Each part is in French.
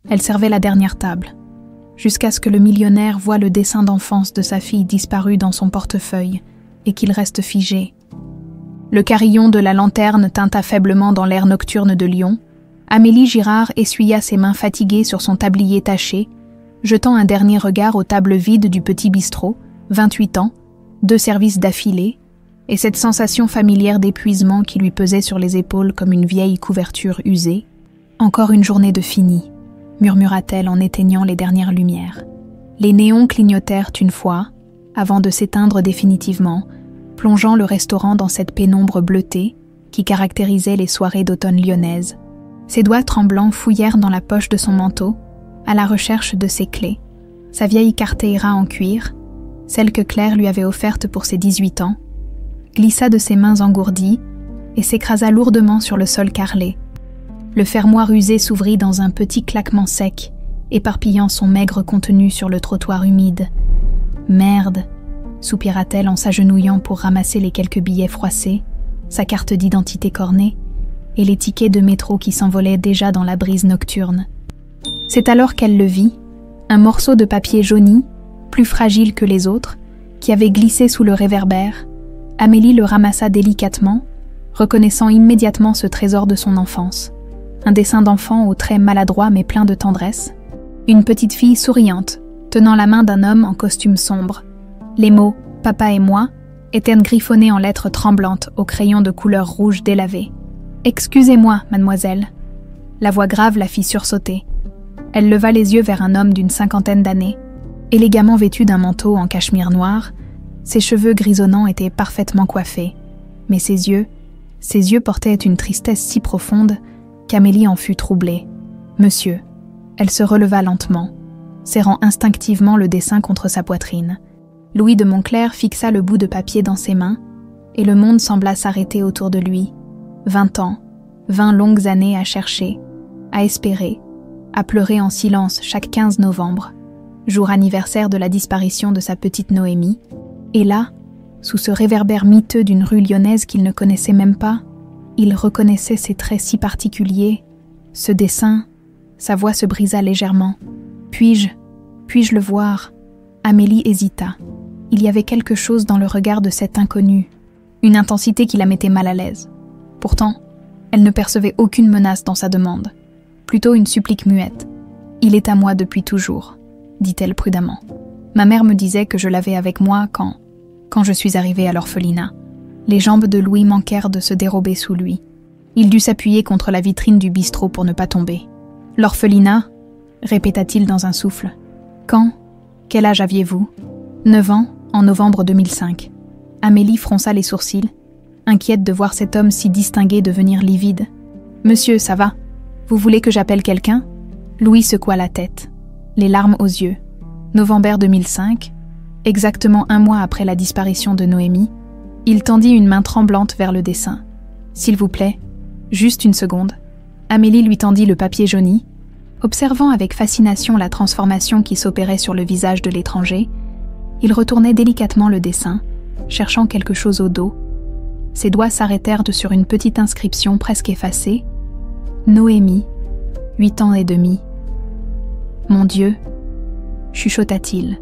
Elle servait la dernière table, jusqu'à ce que le millionnaire voie le dessin d'enfance de sa fille disparu dans son portefeuille et qu'il reste figé. Le carillon de la lanterne tinta faiblement dans l'air nocturne de Lyon. Amélie Girard essuya ses mains fatiguées sur son tablier taché, jetant un dernier regard aux tables vides du petit bistrot, 28 ans, 2 services d'affilée, et cette sensation familière d'épuisement qui lui pesait sur les épaules comme une vieille couverture usée. « Encore une journée de fini », murmura-t-elle en éteignant les dernières lumières. Les néons clignotèrent une fois, avant de s'éteindre définitivement, plongeant le restaurant dans cette pénombre bleutée qui caractérisait les soirées d'automne lyonnaises. Ses doigts tremblants fouillèrent dans la poche de son manteau, à la recherche de ses clés. Sa vieille carteira en cuir, celle que Claire lui avait offerte pour ses 18 ans, glissa de ses mains engourdies et s'écrasa lourdement sur le sol carrelé. Le fermoir usé s'ouvrit dans un petit claquement sec, éparpillant son maigre contenu sur le trottoir humide. « Merde !» soupira-t-elle en s'agenouillant pour ramasser les quelques billets froissés, sa carte d'identité cornée et les tickets de métro qui s'envolaient déjà dans la brise nocturne. C'est alors qu'elle le vit, un morceau de papier jauni, plus fragile que les autres, qui avait glissé sous le réverbère. Amélie le ramassa délicatement, reconnaissant immédiatement ce trésor de son enfance. Un dessin d'enfant aux traits maladroits mais plein de tendresse. Une petite fille souriante, tenant la main d'un homme en costume sombre. Les mots « Papa et moi » étaient griffonnés en lettres tremblantes au crayon de couleur rouge délavé. « Excusez-moi, mademoiselle ». La voix grave la fit sursauter. Elle leva les yeux vers un homme d'une 50aine d'années, élégamment vêtu d'un manteau en cachemire noir. Ses cheveux grisonnants étaient parfaitement coiffés, mais ses yeux portaient une tristesse si profonde qu'Amélie en fut troublée. « Monsieur ». Elle se releva lentement, serrant instinctivement le dessin contre sa poitrine. Louis de Montclair fixa le bout de papier dans ses mains, et le monde sembla s'arrêter autour de lui. 20 ans, 20 longues années à chercher, à espérer, à pleurer en silence chaque 15 novembre, jour anniversaire de la disparition de sa petite Noémie. Et là, sous ce réverbère miteux d'une rue lyonnaise qu'il ne connaissait même pas, il reconnaissait ses traits si particuliers, ce dessin. Sa voix se brisa légèrement. « Puis-je le voir ?» Amélie hésita. Il y avait quelque chose dans le regard de cet inconnu, une intensité qui la mettait mal à l'aise. Pourtant, elle ne percevait aucune menace dans sa demande, plutôt une supplique muette. « Il est à moi depuis toujours », dit-elle prudemment. « Ma mère me disait que je l'avais avec moi quand je suis arrivée à l'orphelinat. » Les jambes de Louis manquèrent de se dérober sous lui. Il dut s'appuyer contre la vitrine du bistrot pour ne pas tomber. « L'orphelinat » répéta-t-il dans un souffle. « Quand ? Quel âge aviez-vous ? » 9 ans, en novembre 2005. Amélie fronça les sourcils, inquiète de voir cet homme si distingué devenir livide. « Monsieur, ça va ? Vous voulez que j'appelle quelqu'un ?» Louis secoua la tête, les larmes aux yeux. Novembre 2005, exactement 1 mois après la disparition de Noémie, il tendit une main tremblante vers le dessin. « S'il vous plaît, juste une seconde. » Amélie lui tendit le papier jauni. Observant avec fascination la transformation qui s'opérait sur le visage de l'étranger, il retournait délicatement le dessin, cherchant quelque chose au dos. Ses doigts s'arrêtèrent sur une petite inscription presque effacée. « Noémie, 8 ans et demi. »« Mon Dieu !» chuchota-t-il,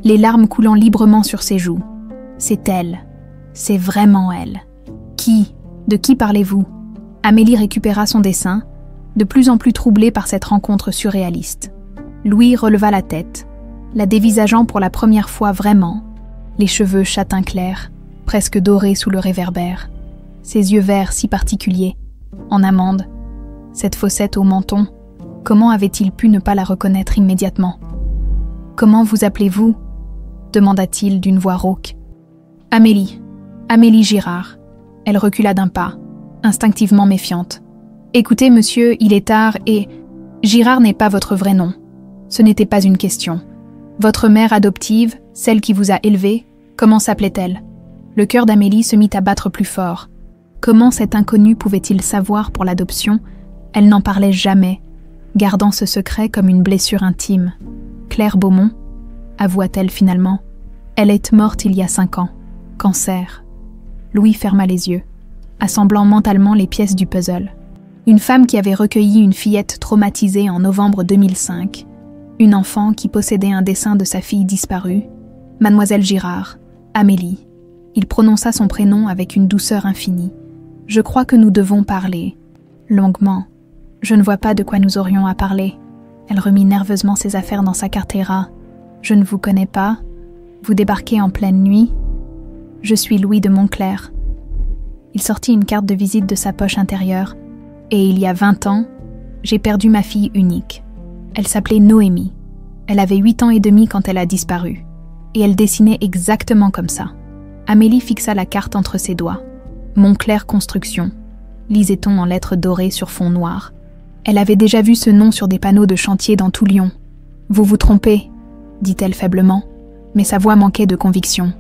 les larmes coulant librement sur ses joues. « C'est elle. C'est vraiment elle. »« Qui ? De qui parlez-vous » Amélie récupéra son dessin, de plus en plus troublée par cette rencontre surréaliste. Louis releva la tête, la dévisageant pour la première fois vraiment, les cheveux châtain clair, presque dorés sous le réverbère, ses yeux verts si particuliers, en amande, cette fossette au menton, comment avait-il pu ne pas la reconnaître immédiatement ? « Comment vous appelez-vous » demanda-t-il d'une voix rauque. « Amélie Girard. » Elle recula d'un pas, instinctivement méfiante. « Écoutez, monsieur, il est tard et... Girard n'est pas votre vrai nom. Ce n'était pas une question. Votre mère adoptive, celle qui vous a élevé, comment s'appelait-elle » Le cœur d'Amélie se mit à battre plus fort. Comment cet inconnu pouvait-il savoir pour l'adoption ? Elle n'en parlait jamais, gardant ce secret comme une blessure intime. « Claire Beaumont » avoua-t-elle finalement. « Elle est morte il y a 5 ans. Cancer. » Louis ferma les yeux, assemblant mentalement les pièces du puzzle. Une femme qui avait recueilli une fillette traumatisée en novembre 2005. Une enfant qui possédait un dessin de sa fille disparue. Mademoiselle Girard, Amélie. Il prononça son prénom avec une douceur infinie. Je crois que nous devons parler. Longuement. Je ne vois pas de quoi nous aurions à parler. Elle remit nerveusement ses affaires dans sa cartera. Je ne vous connais pas. Vous débarquez en pleine nuit. Je suis Louis de Montclair. Il sortit une carte de visite de sa poche intérieure. Et il y a 20 ans, j'ai perdu ma fille unique. Elle s'appelait Noémie. Elle avait 8 ans et demi quand elle a disparu. Et elle dessinait exactement comme ça. Amélie fixa la carte entre ses doigts. Montclair Construction, lisait-on en lettres dorées sur fond noir. Elle avait déjà vu ce nom sur des panneaux de chantier dans tout Lyon. Vous vous trompez, dit-elle faiblement, mais sa voix manquait de conviction.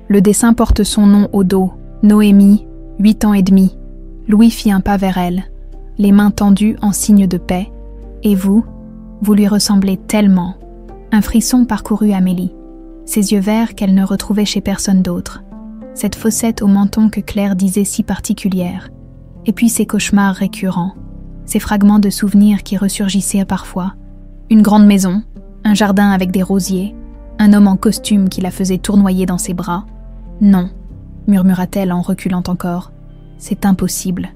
Le dessin porte son nom au dos. Noémie, 8 ans et demi. Louis fit un pas vers elle, les mains tendues en signe de paix. Et vous lui ressemblez tellement. Un frisson parcourut Amélie, ses yeux verts qu'elle ne retrouvait chez personne d'autre. Cette fossette au menton que Claire disait si particulière. Et puis ces cauchemars récurrents, ces fragments de souvenirs qui ressurgissaient parfois. Une grande maison, un jardin avec des rosiers, un homme en costume qui la faisait tournoyer dans ses bras. Non, murmura-t-elle en reculant encore. C'est impossible.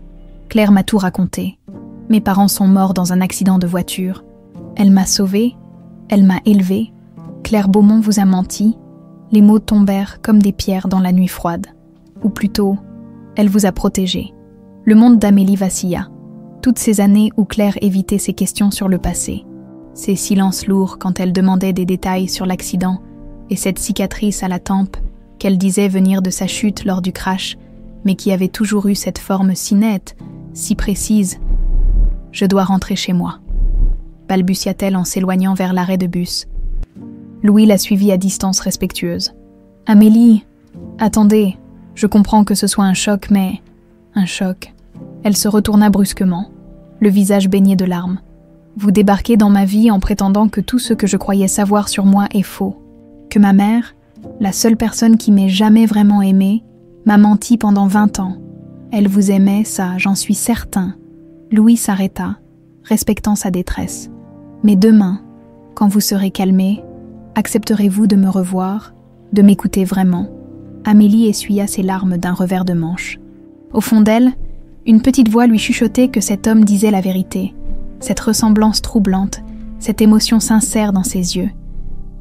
Claire m'a tout raconté. Mes parents sont morts dans un accident de voiture. Elle m'a sauvée, elle m'a élevée. Claire Beaumont vous a menti. Les mots tombèrent comme des pierres dans la nuit froide. Ou plutôt, elle vous a protégée. Le monde d'Amélie vacilla. Toutes ces années où Claire évitait ses questions sur le passé. Ces silences lourds quand elle demandait des détails sur l'accident et cette cicatrice à la tempe qu'elle disait venir de sa chute lors du crash, mais qui avait toujours eu cette forme si nette, si précise. « Je dois rentrer chez moi », balbutia-t-elle en s'éloignant vers l'arrêt de bus. Louis la suivit à distance respectueuse. « Amélie, attendez, je comprends que ce soit un choc, mais... » Un choc. Elle se retourna brusquement, le visage baigné de larmes. « Vous débarquez dans ma vie en prétendant que tout ce que je croyais savoir sur moi est faux. Que ma mère, la seule personne qui m'ait jamais vraiment aimée, m'a menti pendant 20 ans. Elle vous aimait, ça, j'en suis certain. » Louis s'arrêta, respectant sa détresse. « Mais demain, quand vous serez calmée, accepterez-vous de me revoir, de m'écouter vraiment ?» Amélie essuya ses larmes d'un revers de manche. Au fond d'elle, une petite voix lui chuchotait que cet homme disait la vérité, cette ressemblance troublante, cette émotion sincère dans ses yeux,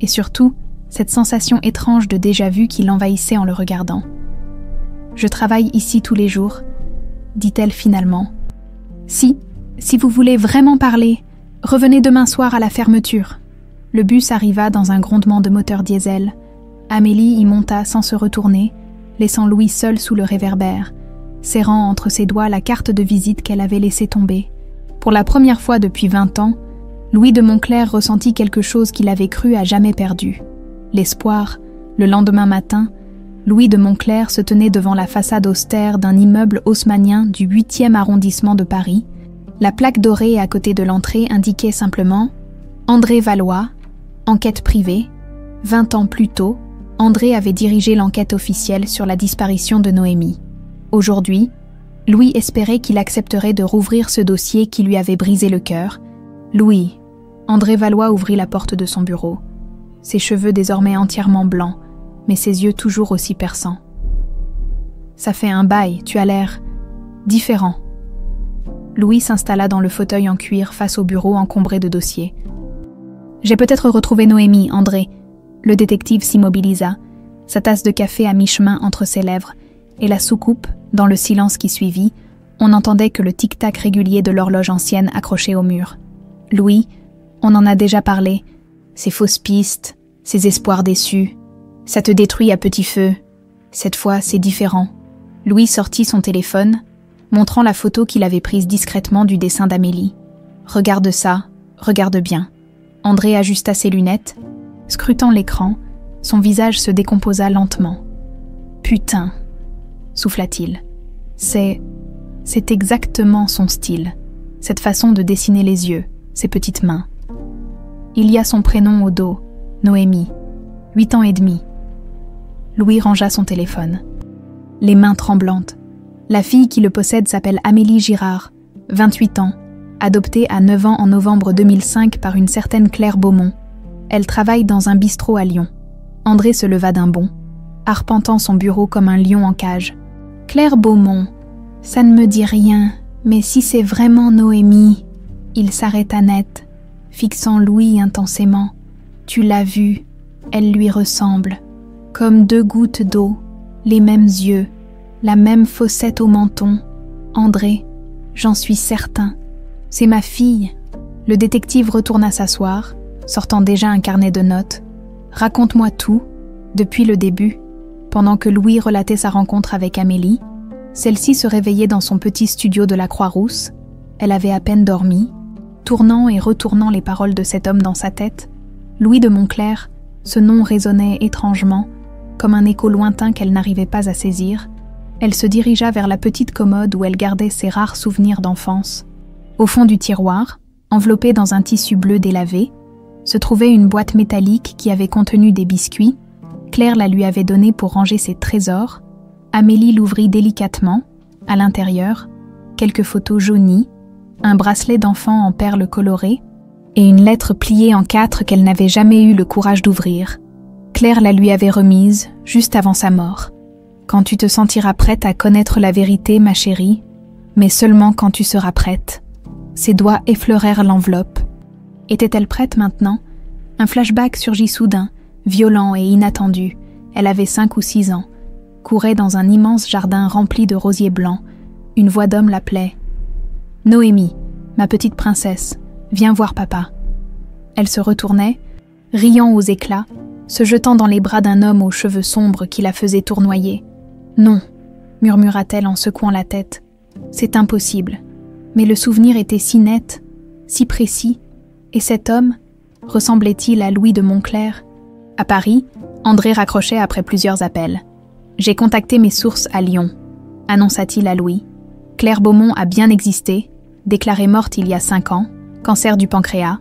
et surtout, cette sensation étrange de déjà-vu qui l'envahissait en le regardant. « Je travaille ici tous les jours, » dit-elle finalement. « Si vous voulez vraiment parler, revenez demain soir à la fermeture. » Le bus arriva dans un grondement de moteur diesel. Amélie y monta sans se retourner, laissant Louis seul sous le réverbère, serrant entre ses doigts la carte de visite qu'elle avait laissée tomber. Pour la première fois depuis 20 ans, Louis de Montclair ressentit quelque chose qu'il avait cru à jamais perdu. L'espoir, le lendemain matin, Louis de Montclair se tenait devant la façade austère d'un immeuble haussmannien du 8e arrondissement de Paris. La plaque dorée à côté de l'entrée indiquait simplement « André Valois, enquête privée. 20 ans plus tôt, André avait dirigé l'enquête officielle sur la disparition de Noémie. Aujourd'hui, Louis espérait qu'il accepterait de rouvrir ce dossier qui lui avait brisé le cœur. Louis, André Valois ouvrit la porte de son bureau. Ses cheveux désormais entièrement blancs, mais ses yeux toujours aussi perçants. « Ça fait un bail, tu as l'air différent. » Louis s'installa dans le fauteuil en cuir face au bureau encombré de dossiers. « J'ai peut-être retrouvé Noémie, André. » Le détective s'immobilisa, sa tasse de café à mi-chemin entre ses lèvres, et la soucoupe, dans le silence qui suivit, on n'entendait que le tic-tac régulier de l'horloge ancienne accrochée au mur. « Louis, on en a déjà parlé. Ces fausses pistes, ces espoirs déçus. Ça te détruit à petit feu. Cette fois, c'est différent. » Louis sortit son téléphone, montrant la photo qu'il avait prise discrètement du dessin d'Amélie. « Regarde ça, regarde bien. » André ajusta ses lunettes. Scrutant l'écran, son visage se décomposa lentement. « Putain !» souffla-t-il. « C'est exactement son style, cette façon de dessiner les yeux, ses petites mains. Il y a son prénom au dos, Noémie, 8 ans et demi. » Louis rangea son téléphone. Les mains tremblantes. « La fille qui le possède s'appelle Amélie Girard, 28 ans, adoptée à 9 ans en novembre 2005 par une certaine Claire Beaumont. Elle travaille dans un bistrot à Lyon. André se leva d'un bond, arpentant son bureau comme un lion en cage. « Claire Beaumont, ça ne me dit rien, mais si c'est vraiment Noémie… » Il s'arrêta net, fixant Louis intensément. « Tu l'as vue, elle lui ressemble. Comme 2 gouttes d'eau, les mêmes yeux, la même fossette au menton. André, j'en suis certain. C'est ma fille. » Le détective retourna s'asseoir, sortant déjà un carnet de notes. « Raconte-moi tout, depuis le début. » Pendant que Louis relatait sa rencontre avec Amélie, celle-ci se réveillait dans son petit studio de la Croix-Rousse. Elle avait à peine dormi. Tournant et retournant les paroles de cet homme dans sa tête, Louis de Montclair, ce nom résonnait étrangement, comme un écho lointain qu'elle n'arrivait pas à saisir. Elle se dirigea vers la petite commode où elle gardait ses rares souvenirs d'enfance. Au fond du tiroir, enveloppée dans un tissu bleu délavé, se trouvait une boîte métallique qui avait contenu des biscuits. Claire la lui avait donnée pour ranger ses trésors. Amélie l'ouvrit délicatement. À l'intérieur, quelques photos jaunies, un bracelet d'enfant en perles colorées et une lettre pliée en 4 qu'elle n'avait jamais eu le courage d'ouvrir. Claire la lui avait remise juste avant sa mort. « Quand tu te sentiras prête à connaître la vérité, ma chérie, mais seulement quand tu seras prête. » Ses doigts effleurèrent l'enveloppe. Était-elle prête maintenant? Un flashback surgit soudain, violent et inattendu. Elle avait 5 ou 6 ans, courait dans un immense jardin rempli de rosiers blancs. Une voix d'homme l'appelait. « Noémie, ma petite princesse, viens voir papa. » Elle se retournait, riant aux éclats, se jetant dans les bras d'un homme aux cheveux sombres qui la faisait tournoyer. « Non, » murmura-t-elle en secouant la tête. « C'est impossible. » Mais le souvenir était si net, si précis, et cet homme, ressemblait-il à Louis de Montclair? À Paris, André raccrochait après plusieurs appels. « J'ai contacté mes sources à Lyon », annonça-t-il à Louis. « Claire Beaumont a bien existé, déclarée morte il y a 5 ans, cancer du pancréas,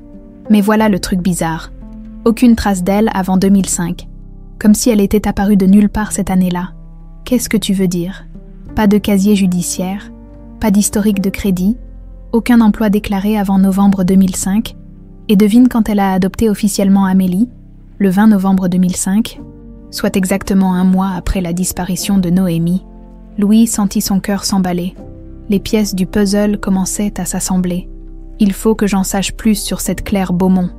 mais voilà le truc bizarre. Aucune trace d'elle avant 2005, comme si elle était apparue de nulle part cette année-là. Qu'est-ce que tu veux dire? Pas de casier judiciaire, pas d'historique de crédit, aucun emploi déclaré avant novembre 2005, et devine quand elle a adopté officiellement Amélie, le 20 novembre 2005, soit exactement 1 mois après la disparition de Noémie. » Louis sentit son cœur s'emballer. Les pièces du puzzle commençaient à s'assembler. « Il faut que j'en sache plus sur cette Claire Beaumont.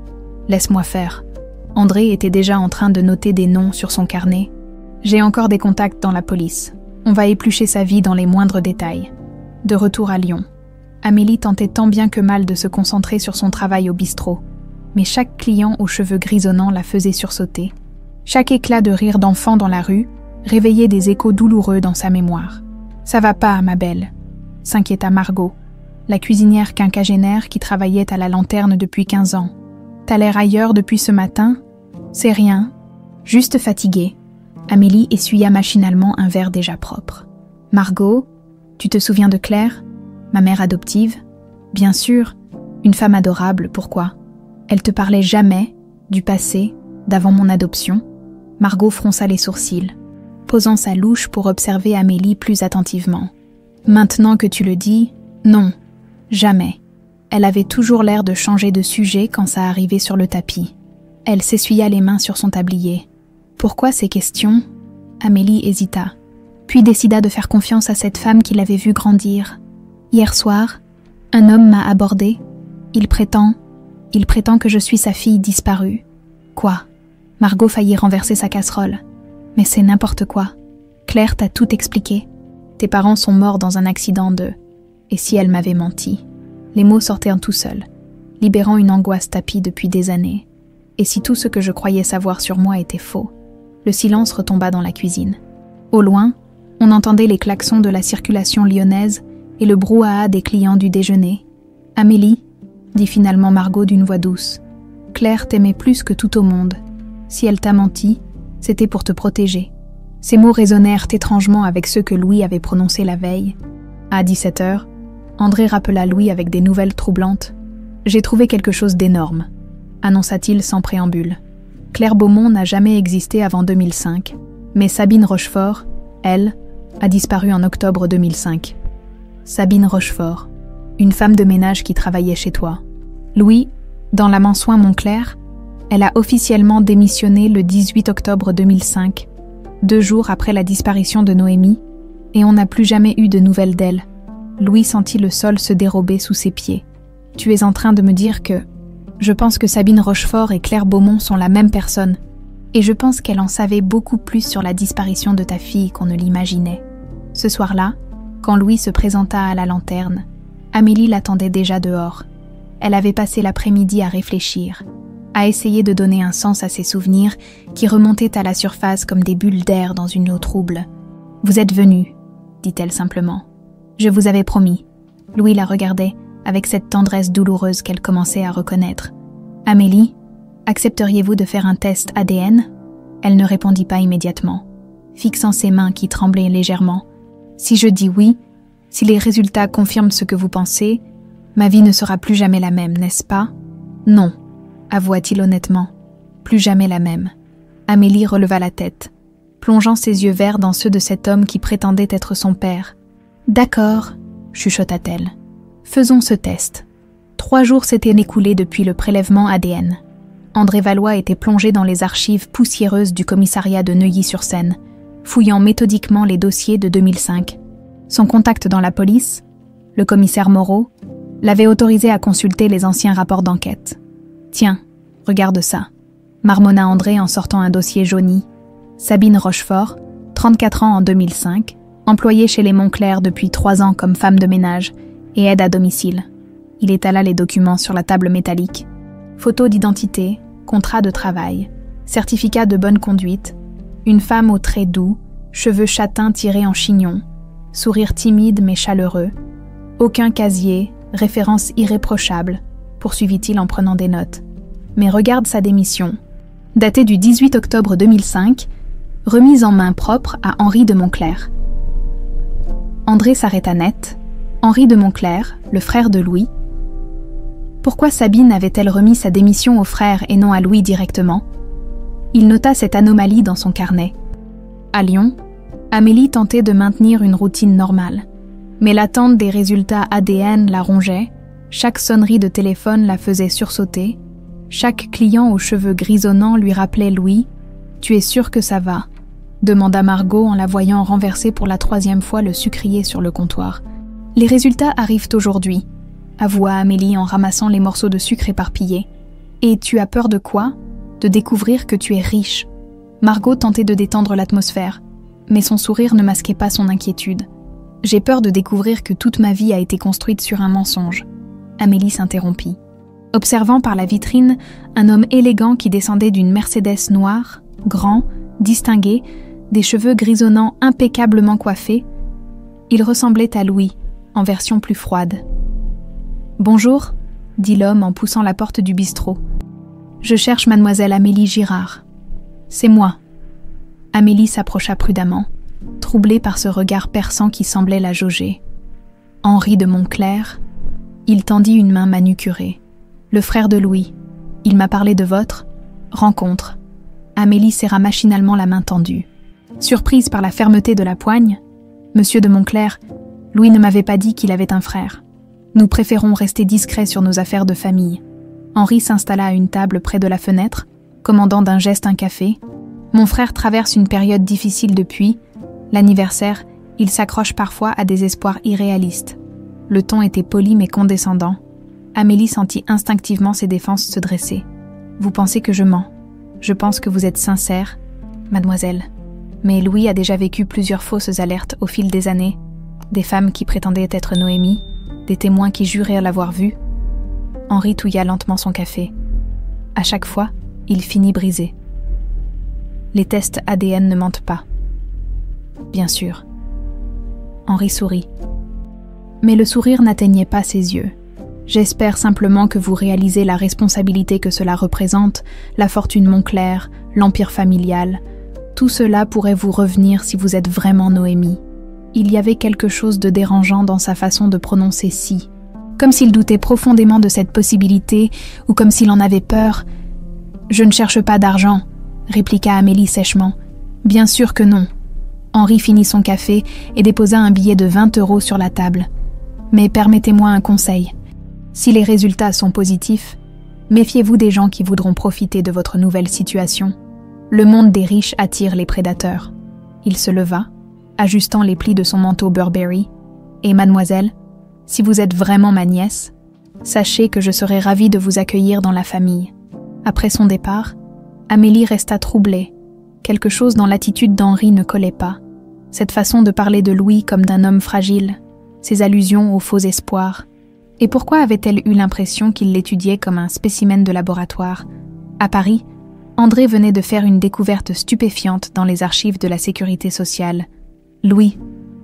Laisse-moi faire. » André était déjà en train de noter des noms sur son carnet. « J'ai encore des contacts dans la police. On va éplucher sa vie dans les moindres détails. » De retour à Lyon, Amélie tentait tant bien que mal de se concentrer sur son travail au bistrot, mais chaque client aux cheveux grisonnants la faisait sursauter. Chaque éclat de rire d'enfant dans la rue réveillait des échos douloureux dans sa mémoire. « Ça va pas, ma belle », s'inquiéta Margot, la cuisinière quinquagénaire qui travaillait à la lanterne depuis 15 ans. « T'as l'air ailleurs depuis ce matin ? » ?»« C'est rien, juste fatiguée. » Amélie essuya machinalement un verre déjà propre. « Margot, tu te souviens de Claire, ma mère adoptive ? Bien sûr, une femme adorable, pourquoi ? Elle te parlait jamais du passé, d'avant mon adoption ?» Margot fronça les sourcils, posant sa louche pour observer Amélie plus attentivement. « Maintenant que tu le dis, non, jamais. Elle avait toujours l'air de changer de sujet quand ça arrivait sur le tapis. » Elle s'essuya les mains sur son tablier. « Pourquoi ces questions ?» Amélie hésita, puis décida de faire confiance à cette femme qui l'avait vue grandir. « Hier soir, un homme m'a abordé. Il prétend que je suis sa fille disparue. » « Quoi ?» Margot faillit renverser sa casserole. « Mais c'est n'importe quoi. Claire t'a tout expliqué. Tes parents sont morts dans un accident de… Et si elle m'avait menti ?» Les mots sortaient tout seuls, libérant une angoisse tapie depuis des années. Et si tout ce que je croyais savoir sur moi était faux? Le silence retomba dans la cuisine. Au loin, on entendait les klaxons de la circulation lyonnaise et le brouhaha des clients du déjeuner. « Amélie, » dit finalement Margot d'une voix douce, « Claire t'aimait plus que tout au monde. Si elle t'a menti, c'était pour te protéger. » Ces mots résonnèrent étrangement avec ceux que Louis avait prononcés la veille. À 17h, André rappela Louis avec des nouvelles troublantes. « J'ai trouvé quelque chose d'énorme », annonça-t-il sans préambule. « Claire Beaumont n'a jamais existé avant 2005, mais Sabine Rochefort, elle, a disparu en octobre 2005. » Sabine Rochefort. Une femme de ménage qui travaillait chez toi. Louis, dans la Mansoin Montclair, elle a officiellement démissionné le 18 octobre 2005, 2 jours après la disparition de Noémie, et on n'a plus jamais eu de nouvelles d'elle. Louis sentit le sol se dérober sous ses pieds. Tu es en train de me dire que... Je pense que Sabine Rochefort et Claire Beaumont sont la même personne, et je pense qu'elle en savait beaucoup plus sur la disparition de ta fille qu'on ne l'imaginait. Ce soir-là, quand Louis se présenta à la lanterne, Amélie l'attendait déjà dehors. Elle avait passé l'après-midi à réfléchir, à essayer de donner un sens à ses souvenirs qui remontaient à la surface comme des bulles d'air dans une eau trouble. « Vous êtes venu, dit-elle simplement. Je vous avais promis. » Louis la regardait avec cette tendresse douloureuse qu'elle commençait à reconnaître. « Amélie, accepteriez-vous de faire un test ADN ?» Elle ne répondit pas immédiatement, fixant ses mains qui tremblaient légèrement. « Si je dis oui, si les résultats confirment ce que vous pensez, ma vie ne sera plus jamais la même, n'est-ce pas ?»« Non, avoua-t-il honnêtement, plus jamais la même. » Amélie releva la tête, plongeant ses yeux verts dans ceux de cet homme qui prétendait être son père. « D'accord, » chuchota-t-elle. « Faisons ce test. » 3 jours s'étaient écoulés depuis le prélèvement ADN. André Valois était plongé dans les archives poussiéreuses du commissariat de Neuilly-sur-Seine, fouillant méthodiquement les dossiers de 2005. Son contact dans la police, le commissaire Moreau, l'avait autorisé à consulter les anciens rapports d'enquête. « Tiens, regarde ça », marmonna André en sortant un dossier jauni. Sabine Rochefort, 34 ans en 2005, employée chez les Montclair depuis 3 ans comme femme de ménage et aide à domicile. Il étala les documents sur la table métallique. Photo d'identité, contrat de travail, certificat de bonne conduite, une femme aux traits doux, cheveux châtains tirés en chignon, sourire timide mais chaleureux, aucun casier, référence irréprochable, poursuivit-il en prenant des notes. Mais regarde sa démission, datée du 18 octobre 2005, remise en main propre à Henri de Montclair. André s'arrêta net. Henri de Montclair, le frère de Louis. Pourquoi Sabine avait-elle remis sa démission au frère et non à Louis directement? Il nota cette anomalie dans son carnet. À Lyon, Amélie tentait de maintenir une routine normale. Mais l'attente des résultats ADN la rongeait, chaque sonnerie de téléphone la faisait sursauter, chaque client aux cheveux grisonnants lui rappelait Louis. « Tu es sûr que ça va ?» demanda Margot en la voyant renverser pour la 3e fois le sucrier sur le comptoir. « Les résultats arrivent aujourd'hui, » avoua Amélie en ramassant les morceaux de sucre éparpillés. « Et tu as peur de quoi ? De découvrir que tu es riche. » Margot tentait de détendre l'atmosphère, mais son sourire ne masquait pas son inquiétude. « J'ai peur de découvrir que toute ma vie a été construite sur un mensonge. » Amélie s'interrompit. Observant par la vitrine un homme élégant qui descendait d'une Mercedes noire, grand, distingué, des cheveux grisonnants impeccablement coiffés, il ressemblait à Louis, en version plus froide. « Bonjour, » dit l'homme en poussant la porte du bistrot. « Je cherche mademoiselle Amélie Girard. »« C'est moi. » Amélie s'approcha prudemment, troublée par ce regard perçant qui semblait la jauger. « Henri de Montclair ?» Il tendit une main manucurée. « Le frère de Louis. Il m'a parlé de votre rencontre. » Amélie serra machinalement la main tendue. Surprise par la fermeté de la poigne, « Monsieur de Montclair, Louis ne m'avait pas dit qu'il avait un frère. Nous préférons rester discrets sur nos affaires de famille. » Henri s'installa à une table près de la fenêtre, commandant d'un geste un café. « Mon frère traverse une période difficile depuis. L'anniversaire, il s'accroche parfois à des espoirs irréalistes. » Le ton était poli mais condescendant. Amélie sentit instinctivement ses défenses se dresser. « Vous pensez que je mens. Je pense que vous êtes sincère, mademoiselle. Mais Louis a déjà vécu plusieurs fausses alertes au fil des années. Des femmes qui prétendaient être Noémie, des témoins qui juraient l'avoir vue. » Henri touilla lentement son café. À chaque fois, il finit brisé. Les tests ADN ne mentent pas. Bien sûr. Henri sourit. Mais le sourire n'atteignait pas ses yeux. J'espère simplement que vous réalisez la responsabilité que cela représente, la fortune Montclair, l'empire familial. Tout cela pourrait vous revenir si vous êtes vraiment Noémie. Il y avait quelque chose de dérangeant dans sa façon de prononcer « si », comme s'il doutait profondément de cette possibilité ou comme s'il en avait peur. « Je ne cherche pas d'argent », répliqua Amélie sèchement. « Bien sûr que non. » Henri finit son café et déposa un billet de 20 € sur la table. « Mais permettez-moi un conseil. Si les résultats sont positifs, méfiez-vous des gens qui voudront profiter de votre nouvelle situation. Le monde des riches attire les prédateurs. Il se leva, ajustant les plis de son manteau Burberry. Et mademoiselle, si vous êtes vraiment ma nièce, sachez que je serai ravie de vous accueillir dans la famille. Après son départ, Amélie resta troublée. Quelque chose dans l'attitude d'Henri ne collait pas. Cette façon de parler de Louis comme d'un homme fragile, ses allusions aux faux espoirs. Et pourquoi avait-elle eu l'impression qu'il l'étudiait comme un spécimen de laboratoire? À Paris, André venait de faire une découverte stupéfiante dans les archives de la sécurité sociale. « Louis,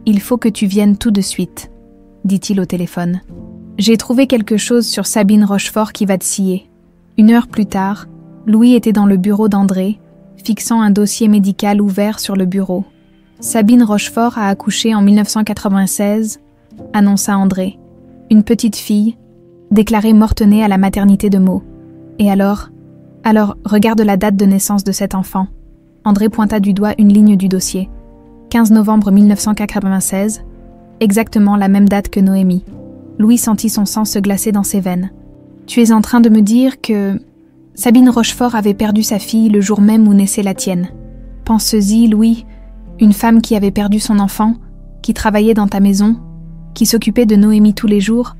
il faut que tu viennes tout de suite, » dit-il au téléphone. « J'ai trouvé quelque chose sur Sabine Rochefort qui va te scier. » 1 heure plus tard, Louis était dans le bureau d'André, fixant un dossier médical ouvert sur le bureau. « Sabine Rochefort a accouché en 1996, » annonça André. « Une petite fille, déclarée morte-née à la maternité de Meaux. Et alors, regarde la date de naissance de cet enfant. » André pointa du doigt une ligne du dossier. 15 novembre 1996, exactement la même date que Noémie. Louis sentit son sang se glacer dans ses veines. « Tu es en train de me dire que Sabine Rochefort avait perdu sa fille le jour même où naissait la tienne. Pense-y, Louis, une femme qui avait perdu son enfant, qui travaillait dans ta maison, qui s'occupait de Noémie tous les jours. »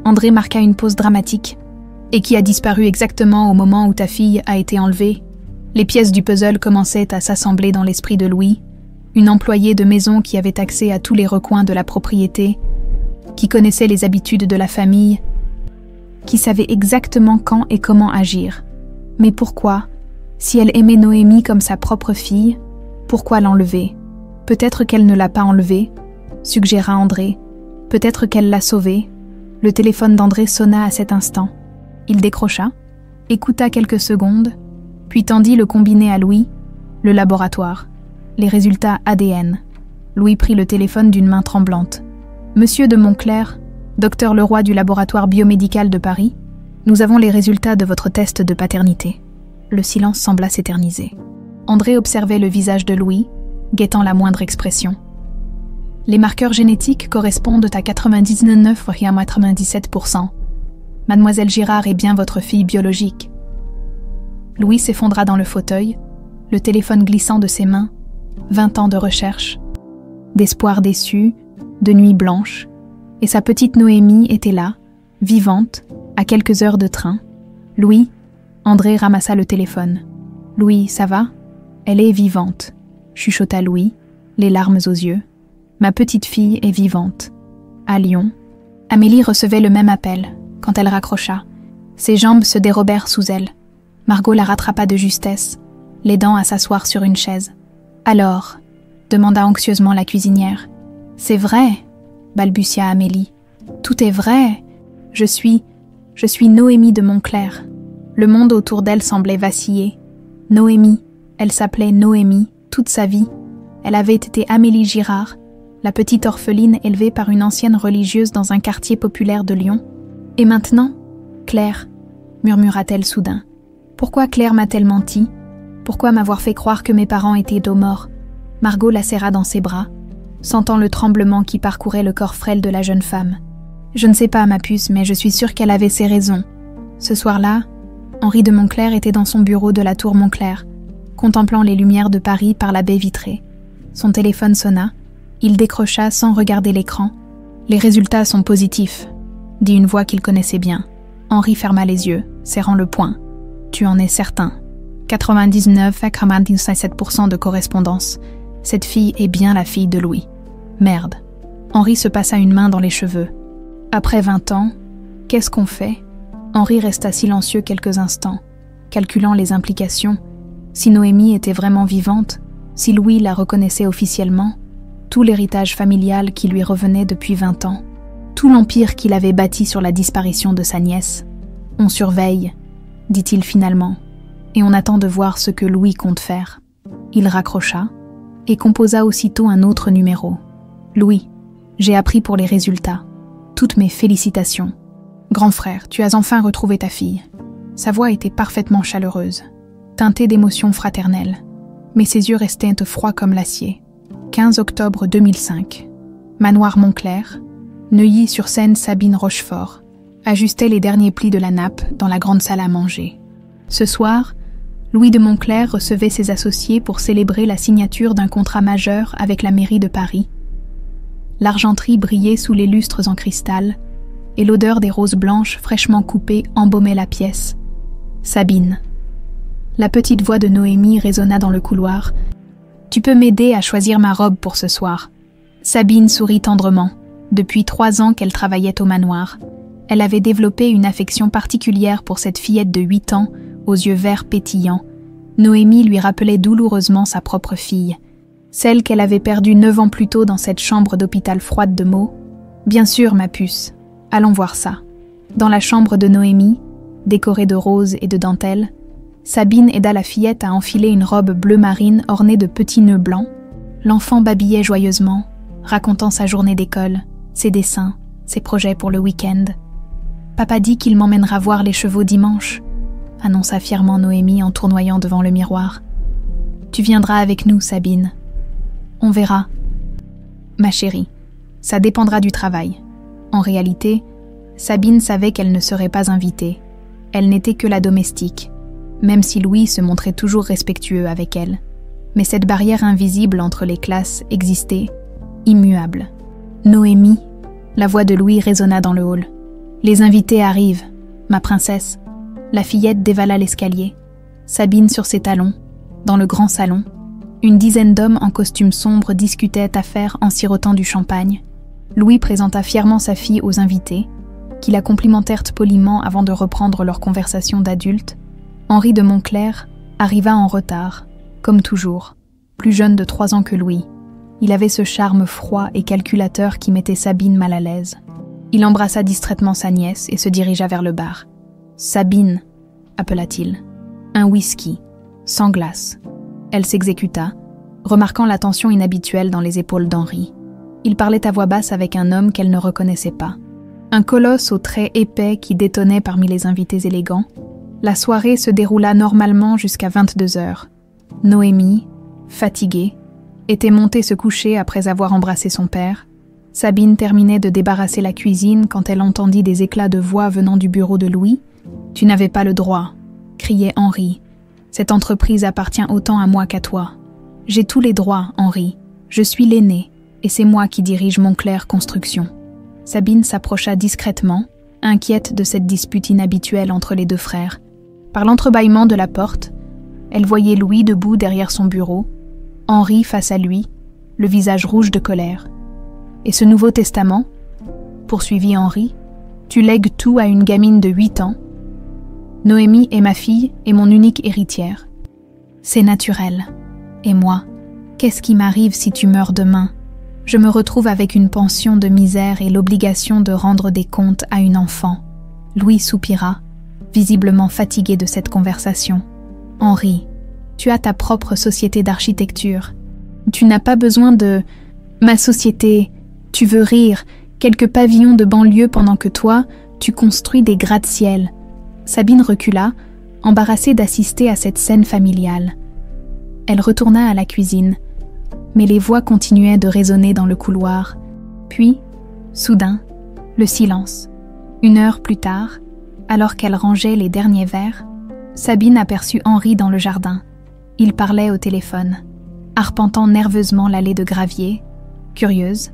André marqua une pause dramatique. « Et qui a disparu exactement au moment où ta fille a été enlevée. » Les pièces du puzzle commençaient à s'assembler dans l'esprit de Louis. Une employée de maison qui avait accès à tous les recoins de la propriété, qui connaissait les habitudes de la famille, qui savait exactement quand et comment agir. Mais pourquoi, si elle aimait Noémie comme sa propre fille, pourquoi l'enlever? Peut-être qu'elle ne l'a pas enlevée, suggéra André. Peut-être qu'elle l'a sauvée. Le téléphone d'André sonna à cet instant. Il décrocha, écouta quelques secondes, puis tendit le combiné à Louis, le laboratoire. Les résultats ADN. Louis prit le téléphone d'une main tremblante. « Monsieur de Montclair, docteur Leroy du laboratoire biomédical de Paris, nous avons les résultats de votre test de paternité. » Le silence sembla s'éterniser. André observait le visage de Louis, guettant la moindre expression. « Les marqueurs génétiques correspondent à 99,97%. Mademoiselle Girard est bien votre fille biologique. » Louis s'effondra dans le fauteuil, le téléphone glissant de ses mains. 20 ans de recherche, d'espoir déçu, de nuits blanches, et sa petite Noémie était là, vivante, à quelques heures de train. « Louis ?» André ramassa le téléphone. « Louis, ça va ? Elle est vivante, » chuchota Louis, les larmes aux yeux. « Ma petite fille est vivante. » À Lyon, Amélie recevait le même appel. Quand elle raccrocha, ses jambes se dérobèrent sous elle. Margot la rattrapa de justesse, l'aidant à s'asseoir sur une chaise. « Alors ?» demanda anxieusement la cuisinière. « C'est vrai ?» balbutia Amélie. « Tout est vrai. Je suis Noémie de Montclair. » Le monde autour d'elle semblait vaciller. Noémie, elle s'appelait Noémie toute sa vie. Elle avait été Amélie Girard, la petite orpheline élevée par une ancienne religieuse dans un quartier populaire de Lyon. « Et maintenant, Claire ?» murmura-t-elle soudain. « Pourquoi Claire m'a-t-elle menti ? Pourquoi m'avoir fait croire que mes parents étaient dos morts ?» Margot la serra dans ses bras, sentant le tremblement qui parcourait le corps frêle de la jeune femme. « Je ne sais pas, ma puce, mais je suis sûre qu'elle avait ses raisons. » Ce soir-là, Henri de Montclair était dans son bureau de la tour Montclair, contemplant les lumières de Paris par la baie vitrée. Son téléphone sonna, il décrocha sans regarder l'écran. « Les résultats sont positifs », dit une voix qu'il connaissait bien. Henri ferma les yeux, serrant le poing. « Tu en es certain ?» 99,97% de correspondance. Cette fille est bien la fille de Louis. Merde. Henri se passa une main dans les cheveux. Après 20 ans, qu'est-ce qu'on fait? Henri resta silencieux quelques instants, calculant les implications. Si Noémie était vraiment vivante, si Louis la reconnaissait officiellement, tout l'héritage familial qui lui revenait depuis 20 ans, tout l'empire qu'il avait bâti sur la disparition de sa nièce. « On surveille », dit-il finalement. Et on attend de voir ce que Louis compte faire. Il raccrocha et composa aussitôt un autre numéro. « Louis, j'ai appris pour les résultats. Toutes mes félicitations. Grand frère, tu as enfin retrouvé ta fille. » Sa voix était parfaitement chaleureuse, teintée d'émotions fraternelles, mais ses yeux restaient froids comme l'acier. 15 octobre 2005. Manoir Montclair, Neuilly-sur-Seine, Sabine Rochefort ajustait les derniers plis de la nappe dans la grande salle à manger. Ce soir, Louis de Montclerc recevait ses associés pour célébrer la signature d'un contrat majeur avec la mairie de Paris. L'argenterie brillait sous les lustres en cristal, et l'odeur des roses blanches fraîchement coupées embaumait la pièce. Sabine. La petite voix de Noémie résonna dans le couloir. « Tu peux m'aider à choisir ma robe pour ce soir. » Sabine sourit tendrement. Depuis 3 ans qu'elle travaillait au manoir, elle avait développé une affection particulière pour cette fillette de 8 ans, aux yeux verts pétillants. Noémie lui rappelait douloureusement sa propre fille, celle qu'elle avait perdue 9 ans plus tôt dans cette chambre d'hôpital froide de Meaux. « Bien sûr, ma puce. Allons voir ça. » Dans la chambre de Noémie, décorée de roses et de dentelles, Sabine aida la fillette à enfiler une robe bleu marine ornée de petits nœuds blancs. L'enfant babillait joyeusement, racontant sa journée d'école, ses dessins, ses projets pour le week-end. « Papa dit qu'il m'emmènera voir les chevaux dimanche, » annonça fièrement Noémie en tournoyant devant le miroir. « Tu viendras avec nous, Sabine. On verra. » « Ma chérie, ça dépendra du travail. » En réalité, Sabine savait qu'elle ne serait pas invitée. Elle n'était que la domestique, même si Louis se montrait toujours respectueux avec elle. Mais cette barrière invisible entre les classes existait, immuable. « Noémie !» La voix de Louis résonna dans le hall. « Les invités arrivent, ma princesse. » La fillette dévala l'escalier. Sabine sur ses talons, dans le grand salon. Une dizaine d'hommes en costume sombre discutaient affaires en sirotant du champagne. Louis présenta fièrement sa fille aux invités, qui la complimentèrent poliment avant de reprendre leur conversation d'adultes. Henri de Montclerc arriva en retard, comme toujours, plus jeune de 3 ans que Louis. Il avait ce charme froid et calculateur qui mettait Sabine mal à l'aise. Il embrassa distraitement sa nièce et se dirigea vers le bar. « Sabine !» appela-t-il. « Un whisky, sans glace. » Elle s'exécuta, remarquant la tension inhabituelle dans les épaules d'Henri. Il parlait à voix basse avec un homme qu'elle ne reconnaissait pas. Un colosse aux traits épais qui détonnait parmi les invités élégants. La soirée se déroula normalement jusqu'à 22h. Noémie, fatiguée, était montée se coucher après avoir embrassé son père. Sabine terminait de débarrasser la cuisine quand elle entendit des éclats de voix venant du bureau de Louis. « Tu n'avais pas le droit », criait Henri. « Cette entreprise appartient autant à moi qu'à toi. J'ai tous les droits, Henri. Je suis l'aîné, et c'est moi qui dirige Montclerc Construction. » Sabine s'approcha discrètement, inquiète de cette dispute inhabituelle entre les 2 frères. Par l'entrebâillement de la porte, elle voyait Louis debout derrière son bureau, Henri face à lui, le visage rouge de colère. « Et ce Nouveau Testament ?» poursuivit Henri. « Tu lègues tout à une gamine de 8 ans. Noémie est ma fille et mon unique héritière. C'est naturel. Et moi, qu'est-ce qui m'arrive si tu meurs demain ? Je me retrouve avec une pension de misère et l'obligation de rendre des comptes à une enfant. » Louis soupira, visiblement fatigué de cette conversation. « Henri, tu as ta propre société d'architecture. Tu n'as pas besoin de... ma société. Tu veux rire, quelques pavillons de banlieue pendant que toi, tu construis des gratte-ciel. » Sabine recula, embarrassée d'assister à cette scène familiale. Elle retourna à la cuisine, mais les voix continuaient de résonner dans le couloir. Puis, soudain, le silence. 1 heure plus tard, alors qu'elle rangeait les derniers verres, Sabine aperçut Henri dans le jardin. Il parlait au téléphone, arpentant nerveusement l'allée de gravier. Curieuse,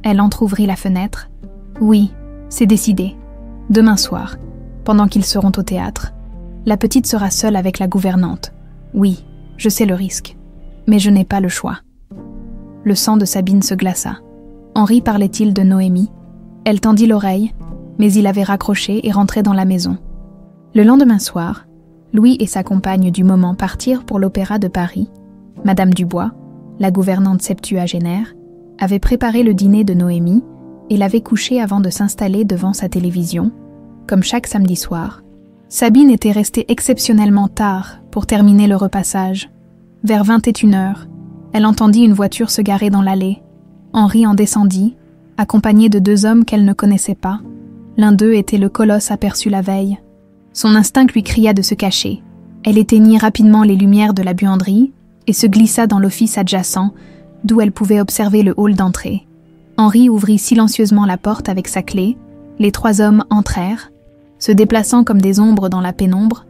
elle entr'ouvrit la fenêtre. « Oui, c'est décidé. Demain soir, pendant qu'ils seront au théâtre, la petite sera seule avec la gouvernante. Oui, je sais le risque, mais je n'ai pas le choix. » Le sang de Sabine se glaça. Henri parlait-il de Noémie? Elle tendit l'oreille, mais il avait raccroché et rentrait dans la maison. Le lendemain soir, Louis et sa compagne du moment partirent pour l'Opéra de Paris. Madame Dubois, la gouvernante septuagénaire, avait préparé le dîner de Noémie et l'avait couchée avant de s'installer devant sa télévision. Comme chaque samedi soir, Sabine était restée exceptionnellement tard pour terminer le repassage. Vers 21h, elle entendit une voiture se garer dans l'allée. Henri en descendit, accompagné de 2 hommes qu'elle ne connaissait pas. L'un d'eux était le colosse aperçu la veille. Son instinct lui cria de se cacher. Elle éteignit rapidement les lumières de la buanderie et se glissa dans l'office adjacent, d'où elle pouvait observer le hall d'entrée. Henri ouvrit silencieusement la porte avec sa clé, les 3 hommes entrèrent. Se déplaçant comme des ombres dans la pénombre,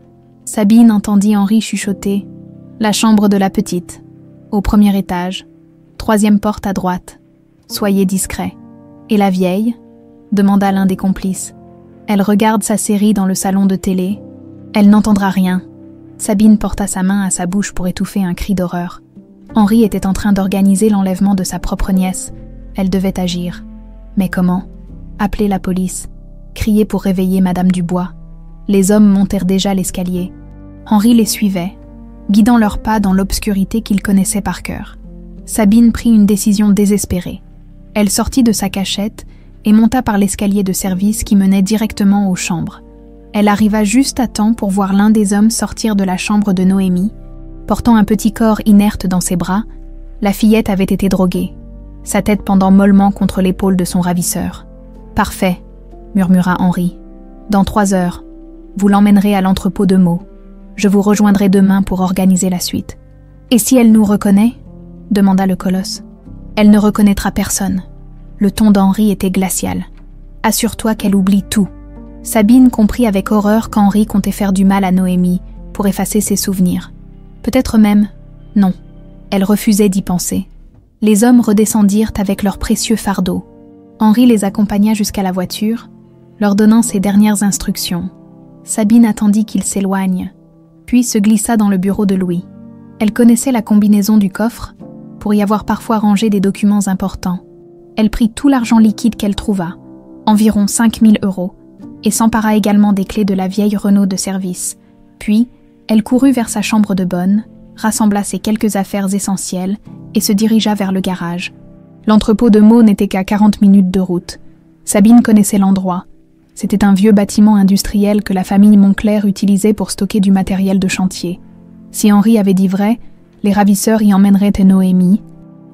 Sabine entendit Henri chuchoter « La chambre de la petite, au 1er étage, 3e porte à droite, soyez discret. » Et la vieille ? Demanda l'un des complices. Elle regarde sa série dans le salon de télé. Elle n'entendra rien. Sabine porta sa main à sa bouche pour étouffer un cri d'horreur. Henri était en train d'organiser l'enlèvement de sa propre nièce. Elle devait agir. Mais comment ? Appeler la police. Crier pour réveiller Madame Dubois. Les hommes montèrent déjà l'escalier. Henri les suivait, guidant leurs pas dans l'obscurité qu'il connaissait par cœur. Sabine prit une décision désespérée. Elle sortit de sa cachette et monta par l'escalier de service qui menait directement aux chambres. Elle arriva juste à temps pour voir l'un des hommes sortir de la chambre de Noémie. Portant un petit corps inerte dans ses bras, la fillette avait été droguée, sa tête pendant mollement contre l'épaule de son ravisseur. « Parfait », murmura Henri. « Dans 3 heures, vous l'emmènerez à l'entrepôt de Meaux. Je vous rejoindrai demain pour organiser la suite. »« Et si elle nous reconnaît ?» demanda le colosse. « Elle ne reconnaîtra personne. » Le ton d'Henri était glacial. « Assure-toi qu'elle oublie tout. » Sabine comprit avec horreur qu'Henri comptait faire du mal à Noémie pour effacer ses souvenirs. Peut-être même, non. Elle refusait d'y penser. Les hommes redescendirent avec leurs précieux fardeaux. Henri les accompagna jusqu'à la voiture, leur donnant ses dernières instructions. Sabine attendit qu'il s'éloigne, puis se glissa dans le bureau de Louis. Elle connaissait la combinaison du coffre, pour y avoir parfois rangé des documents importants. Elle prit tout l'argent liquide qu'elle trouva, environ 5 000 €, et s'empara également des clés de la vieille Renault de service. Puis, elle courut vers sa chambre de bonne, rassembla ses quelques affaires essentielles et se dirigea vers le garage. L'entrepôt de Meaux n'était qu'à 40 minutes de route. Sabine connaissait l'endroit. C'était un vieux bâtiment industriel que la famille Moncler utilisait pour stocker du matériel de chantier. Si Henri avait dit vrai, les ravisseurs y emmèneraient Noémie.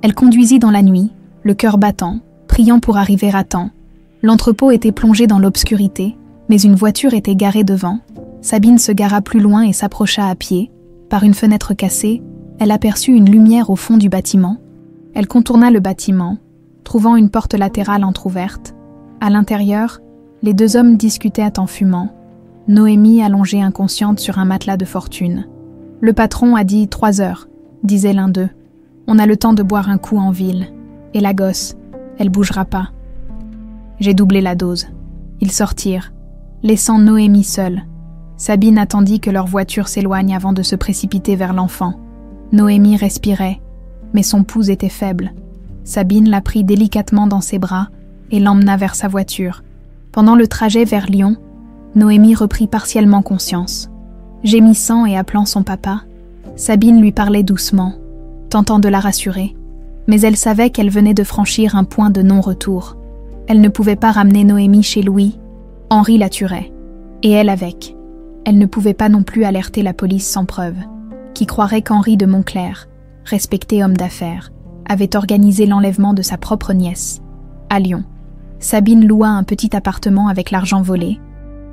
Elle conduisit dans la nuit, le cœur battant, priant pour arriver à temps. L'entrepôt était plongé dans l'obscurité, mais une voiture était garée devant. Sabine se gara plus loin et s'approcha à pied. Par une fenêtre cassée, elle aperçut une lumière au fond du bâtiment. Elle contourna le bâtiment, trouvant une porte latérale entr'ouverte. À l'intérieur, les 2 hommes discutaient en fumant. Noémie allongée inconsciente sur un matelas de fortune. « Le patron a dit 3 heures, » disait l'un d'eux. « On a le temps de boire un coup en ville. Et la gosse, elle bougera pas. » J'ai doublé la dose. Ils sortirent, laissant Noémie seule. Sabine attendit que leur voiture s'éloigne avant de se précipiter vers l'enfant. Noémie respirait, mais son pouls était faible. Sabine la prit délicatement dans ses bras et l'emmena vers sa voiture. Pendant le trajet vers Lyon, Noémie reprit partiellement conscience. Gémissant et appelant son papa, Sabine lui parlait doucement, tentant de la rassurer. Mais elle savait qu'elle venait de franchir un point de non-retour. Elle ne pouvait pas ramener Noémie chez Louis. Henri la tuerait. Et elle avec. Elle ne pouvait pas non plus alerter la police sans preuve, qui croirait qu'Henri de Moncler, respecté homme d'affaires, avait organisé l'enlèvement de sa propre nièce. À Lyon, Sabine loua un petit appartement avec l'argent volé.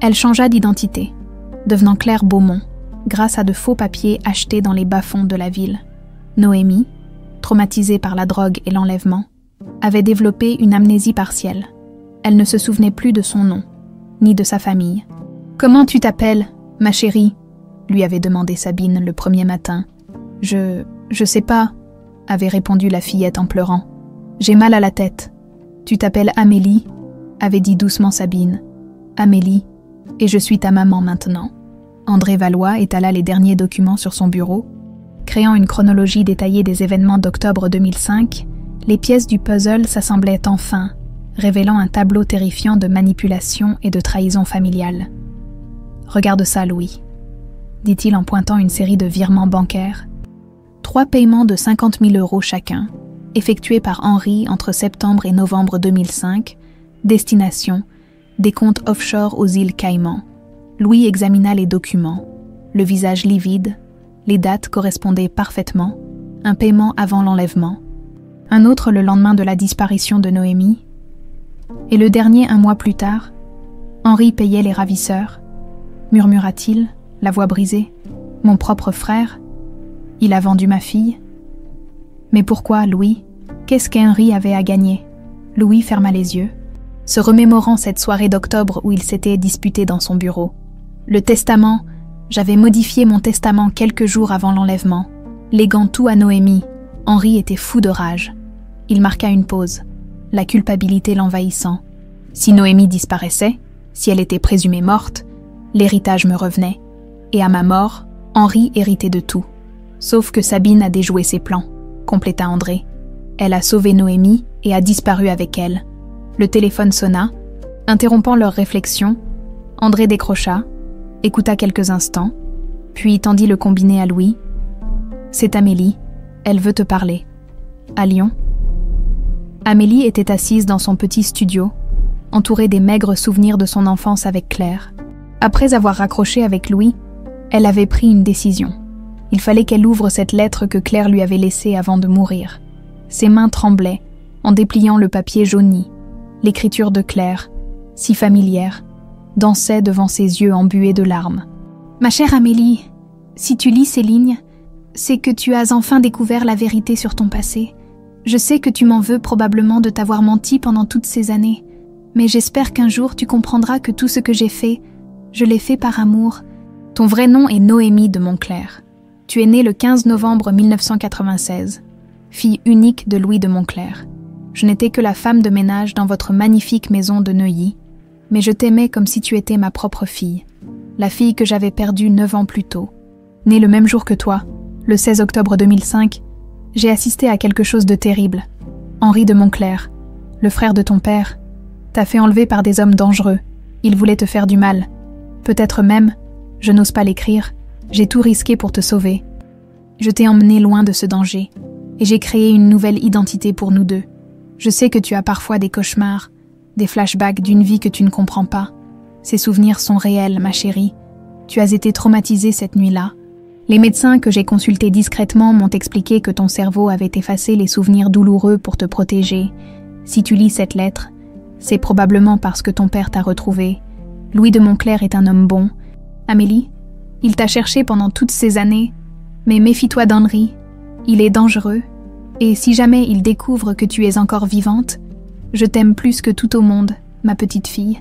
Elle changea d'identité, devenant Claire Beaumont, grâce à de faux papiers achetés dans les bas-fonds de la ville. Noémie, traumatisée par la drogue et l'enlèvement, avait développé une amnésie partielle. Elle ne se souvenait plus de son nom, ni de sa famille. « Comment tu t'appelles, ma chérie ?» lui avait demandé Sabine le premier matin. « Je sais pas », avait répondu la fillette en pleurant. « J'ai mal à la tête. »« Tu t'appelles Amélie ?» avait dit doucement Sabine. « Amélie, et je suis ta maman maintenant. » André Valois étala les derniers documents sur son bureau. Créant une chronologie détaillée des événements d'octobre 2005, les pièces du puzzle s'assemblaient enfin, révélant un tableau terrifiant de manipulation et de trahison familiale. « Regarde ça, Louis », dit-il en pointant une série de virements bancaires. 3 paiements de 50 000 € chacun, effectués par Henri entre septembre et novembre 2005, destination, des comptes offshore aux îles Caïmans. Louis examina les documents, le visage livide, les dates correspondaient parfaitement, un paiement avant l'enlèvement, un autre le lendemain de la disparition de Noémie, et le dernier 1 mois plus tard. Henri payait les ravisseurs, murmura-t-il, la voix brisée. « Mon propre frère, il a vendu ma fille. » Mais pourquoi, Louis? Qu'est-ce qu'Henri avait à gagner? Louis ferma les yeux, se remémorant cette soirée d'octobre où il s'était disputé dans son bureau. Le testament, j'avais modifié mon testament quelques jours avant l'enlèvement, léguant tout à Noémie. Henri était fou de rage. Il marqua une pause, la culpabilité l'envahissant. Si Noémie disparaissait, si elle était présumée morte, l'héritage me revenait. Et à ma mort, Henri héritait de tout. Sauf que Sabine a déjoué ses plans, compléta André. Elle a sauvé Noémie et a disparu avec elle. Le téléphone sonna. Interrompant leur réflexion, André décrocha, écouta quelques instants, puis tendit le combiné à Louis. « C'est Amélie, elle veut te parler. » À Lyon. Amélie était assise dans son petit studio, entourée des maigres souvenirs de son enfance avec Claire. Après avoir raccroché avec Louis, elle avait pris une décision. Il fallait qu'elle ouvre cette lettre que Claire lui avait laissée avant de mourir. Ses mains tremblaient en dépliant le papier jauni. L'écriture de Claire, si familière, dansait devant ses yeux embués de larmes. « Ma chère Amélie, si tu lis ces lignes, c'est que tu as enfin découvert la vérité sur ton passé. Je sais que tu m'en veux probablement de t'avoir menti pendant toutes ces années, mais j'espère qu'un jour tu comprendras que tout ce que j'ai fait, je l'ai fait par amour. Ton vrai nom est Noémie de Montclair. Tu es née le 15 novembre 1996, fille unique de Louis de Montclair. Je n'étais que la femme de ménage dans votre magnifique maison de Neuilly, mais je t'aimais comme si tu étais ma propre fille, la fille que j'avais perdue 9 ans plus tôt. Née le même jour que toi, le 16 octobre 2005, j'ai assisté à quelque chose de terrible. Henri de Montclair, le frère de ton père, t'a fait enlever par des hommes dangereux. Ils voulaient te faire du mal. Peut-être même, je n'ose pas l'écrire, j'ai tout risqué pour te sauver. Je t'ai emmené loin de ce danger, et j'ai créé une nouvelle identité pour nous deux. Je sais que tu as parfois des cauchemars, des flashbacks d'une vie que tu ne comprends pas. Ces souvenirs sont réels, ma chérie. Tu as été traumatisée cette nuit-là. Les médecins que j'ai consultés discrètement m'ont expliqué que ton cerveau avait effacé les souvenirs douloureux pour te protéger. Si tu lis cette lettre, c'est probablement parce que ton père t'a retrouvé. Louis de Montclair est un homme bon. Amélie, il t'a cherché pendant toutes ces années, mais méfie-toi d'Henri. Il est dangereux, et si jamais il découvre que tu es encore vivante, je t'aime plus que tout au monde, ma petite fille.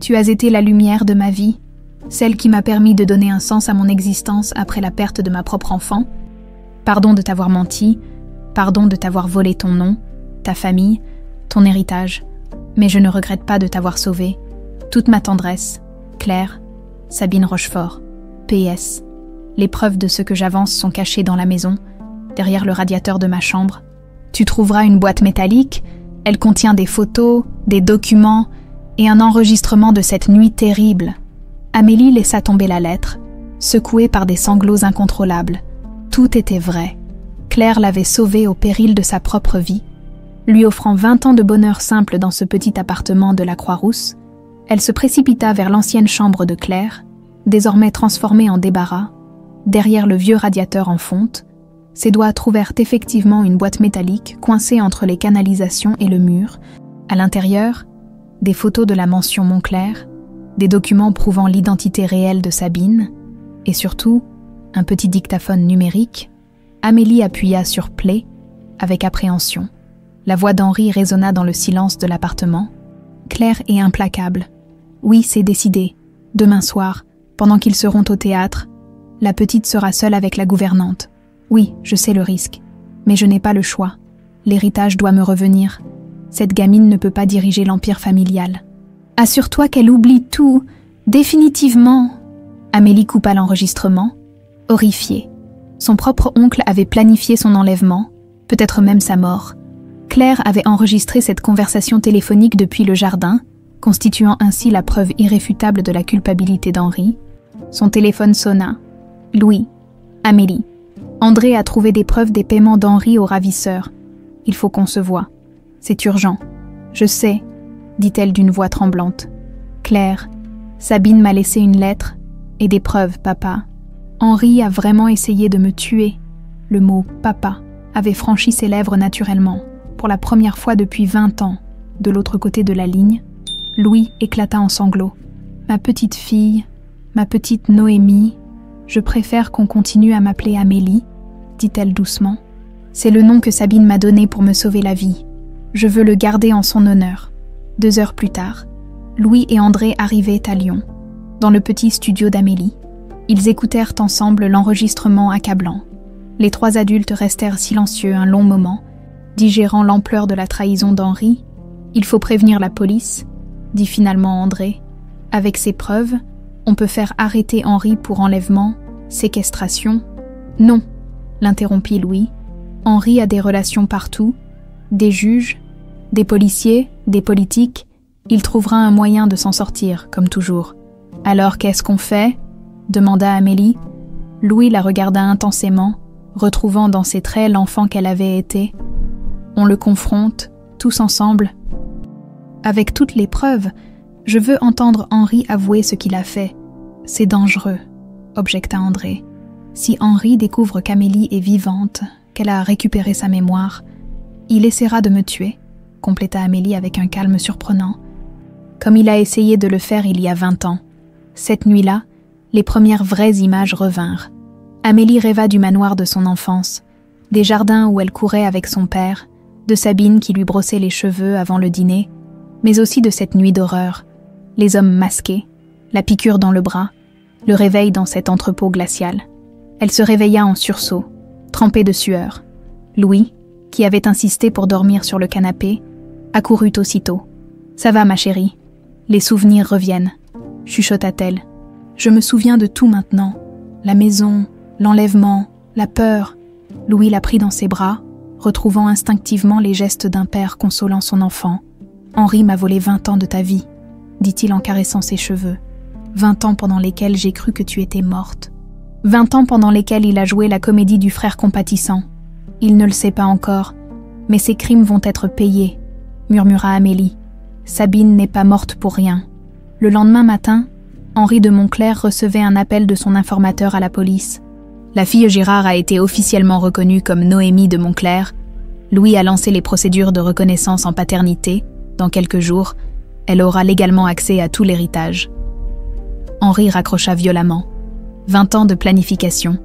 Tu as été la lumière de ma vie, celle qui m'a permis de donner un sens à mon existence après la perte de ma propre enfant. Pardon de t'avoir menti, pardon de t'avoir volé ton nom, ta famille, ton héritage, mais je ne regrette pas de t'avoir sauvée. Toute ma tendresse, Claire, Sabine Rochefort. PS. Les preuves de ce que j'avance sont cachées dans la maison, derrière le radiateur de ma chambre. Tu trouveras une boîte métallique, elle contient des photos, des documents et un enregistrement de cette nuit terrible. Amélie laissa tomber la lettre, secouée par des sanglots incontrôlables. Tout était vrai. Claire l'avait sauvée au péril de sa propre vie. Lui offrant 20 ans de bonheur simple dans ce petit appartement de la Croix-Rousse, elle se précipita vers l'ancienne chambre de Claire, désormais transformée en débarras. Derrière le vieux radiateur en fonte, ses doigts trouvèrent effectivement une boîte métallique coincée entre les canalisations et le mur. À l'intérieur, des photos de la mention Montclair, des documents prouvant l'identité réelle de Sabine, et surtout, un petit dictaphone numérique. Amélie appuya sur « Play » avec appréhension. La voix d'Henri résonna dans le silence de l'appartement. Claire est implacable. Oui, c'est décidé. Demain soir, pendant qu'ils seront au théâtre, la petite sera seule avec la gouvernante. Oui, je sais le risque, mais je n'ai pas le choix. L'héritage doit me revenir. Cette gamine ne peut pas diriger l'empire familial. Assure-toi qu'elle oublie tout, définitivement. Amélie coupa l'enregistrement, horrifiée. Son propre oncle avait planifié son enlèvement, peut-être même sa mort. Claire avait enregistré cette conversation téléphonique depuis le jardin, constituant ainsi la preuve irréfutable de la culpabilité d'Henri. Son téléphone sonna. Louis. Amélie. André a trouvé des preuves des paiements d'Henri aux ravisseurs. Il faut qu'on se voie. C'est urgent. Je sais, dit-elle d'une voix tremblante. Claire, Sabine m'a laissé une lettre et des preuves, papa. Henri a vraiment essayé de me tuer. Le mot « papa » avait franchi ses lèvres naturellement, pour la première fois depuis 20 ans. De l'autre côté de la ligne, Louis éclata en sanglots. « Ma petite fille, ma petite Noémie, je préfère qu'on continue à m'appeler Amélie, dit-elle doucement. C'est le nom que Sabine m'a donné pour me sauver la vie. Je veux le garder en son honneur. 2 heures plus tard, Louis et André arrivaient à Lyon, dans le petit studio d'Amélie. Ils écoutèrent ensemble l'enregistrement accablant. Les 3 adultes restèrent silencieux un long moment, digérant l'ampleur de la trahison d'Henri. « Il faut prévenir la police », dit finalement André. « Avec ces preuves, on peut faire arrêter Henri pour enlèvement, séquestration. » « Non, » l'interrompit Louis. « Henri a des relations partout, des juges, des policiers, des politiques. Il trouvera un moyen de s'en sortir, comme toujours. »« Alors qu'est-ce qu'on fait ?» demanda Amélie. Louis la regarda intensément, retrouvant dans ses traits l'enfant qu'elle avait été. « On le confronte, tous ensemble. »« Avec toutes les preuves, je veux entendre Henri avouer ce qu'il a fait. C'est dangereux, » objecta André. « Si Henri découvre qu'Amélie est vivante, qu'elle a récupéré sa mémoire, il essaiera de me tuer, » compléta Amélie avec un calme surprenant. Comme il a essayé de le faire il y a 20 ans. Cette nuit-là, les premières vraies images revinrent. Amélie rêva du manoir de son enfance, des jardins où elle courait avec son père, de Sabine qui lui brossait les cheveux avant le dîner, mais aussi de cette nuit d'horreur, les hommes masqués, la piqûre dans le bras, le réveil dans cet entrepôt glacial. Elle se réveilla en sursaut, trempée de sueur. Louis, qui avait insisté pour dormir sur le canapé, accourut aussitôt. « Ça va, ma chérie. Les souvenirs reviennent, » chuchota-t-elle. « Je me souviens de tout maintenant. La maison, l'enlèvement, la peur. » Louis la prit dans ses bras, retrouvant instinctivement les gestes d'un père consolant son enfant. « Henri m'a volé 20 ans de ta vie, » dit-il en caressant ses cheveux. « 20 ans pendant lesquels j'ai cru que tu étais morte. 20 ans pendant lesquels il a joué la comédie du frère compatissant. Il ne le sait pas encore, mais ses crimes vont être payés, » murmura Amélie. « Sabine n'est pas morte pour rien. » Le lendemain matin, Henri de Montclair recevait un appel de son informateur à la police. La fille Girard a été officiellement reconnue comme Noémie de Montclair. Louis a lancé les procédures de reconnaissance en paternité. Dans quelques jours, elle aura légalement accès à tout l'héritage. Henri raccrocha violemment. 20 ans de planification.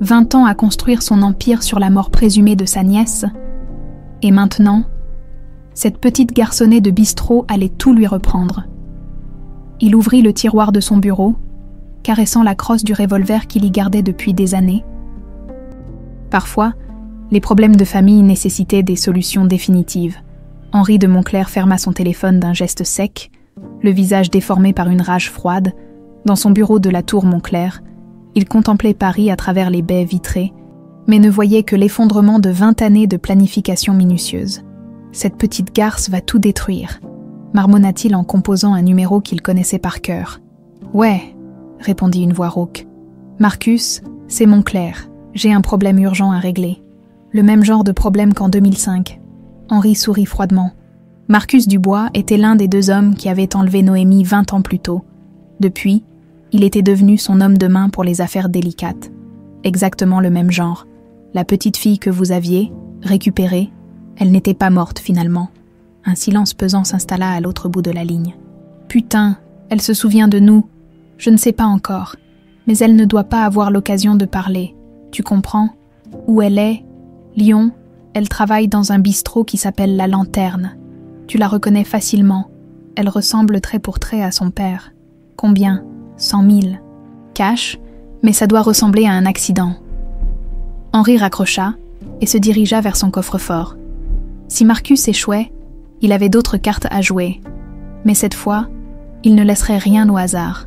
20 ans à construire son empire sur la mort présumée de sa nièce. Et maintenant, cette petite garçonnette de bistrot allait tout lui reprendre. Il ouvrit le tiroir de son bureau, caressant la crosse du revolver qu'il y gardait depuis des années. Parfois, les problèmes de famille nécessitaient des solutions définitives. Henri de Montclair ferma son téléphone d'un geste sec, le visage déformé par une rage froide. Dans son bureau de la tour Montclair, il contemplait Paris à travers les baies vitrées, mais ne voyait que l'effondrement de 20 années de planification minutieuse. « Cette petite garce va tout détruire », marmonna-t-il en composant un numéro qu'il connaissait par cœur. « Ouais », répondit une voix rauque. « Marcus, c'est Montclair. J'ai un problème urgent à régler. Le même genre de problème qu'en 2005. » Henri sourit froidement. Marcus Dubois était l'un des 2 hommes qui avaient enlevé Noémie 20 ans plus tôt. Depuis, il était devenu son homme de main pour les affaires délicates. Exactement le même genre. La petite fille que vous aviez, récupérée, elle n'était pas morte finalement. Un silence pesant s'installa à l'autre bout de la ligne. « Putain, elle se souvient de nous. Je ne sais pas encore. Mais elle ne doit pas avoir l'occasion de parler. Tu comprends? Où elle est? Lyon, elle travaille dans un bistrot qui s'appelle La Lanterne. Tu la reconnais facilement. Elle ressemble trait pour trait à son père. Combien? 100 000. Cash, mais ça doit ressembler à un accident. » Henri raccrocha et se dirigea vers son coffre-fort. Si Marcus échouait, il avait d'autres cartes à jouer. Mais cette fois, il ne laisserait rien au hasard.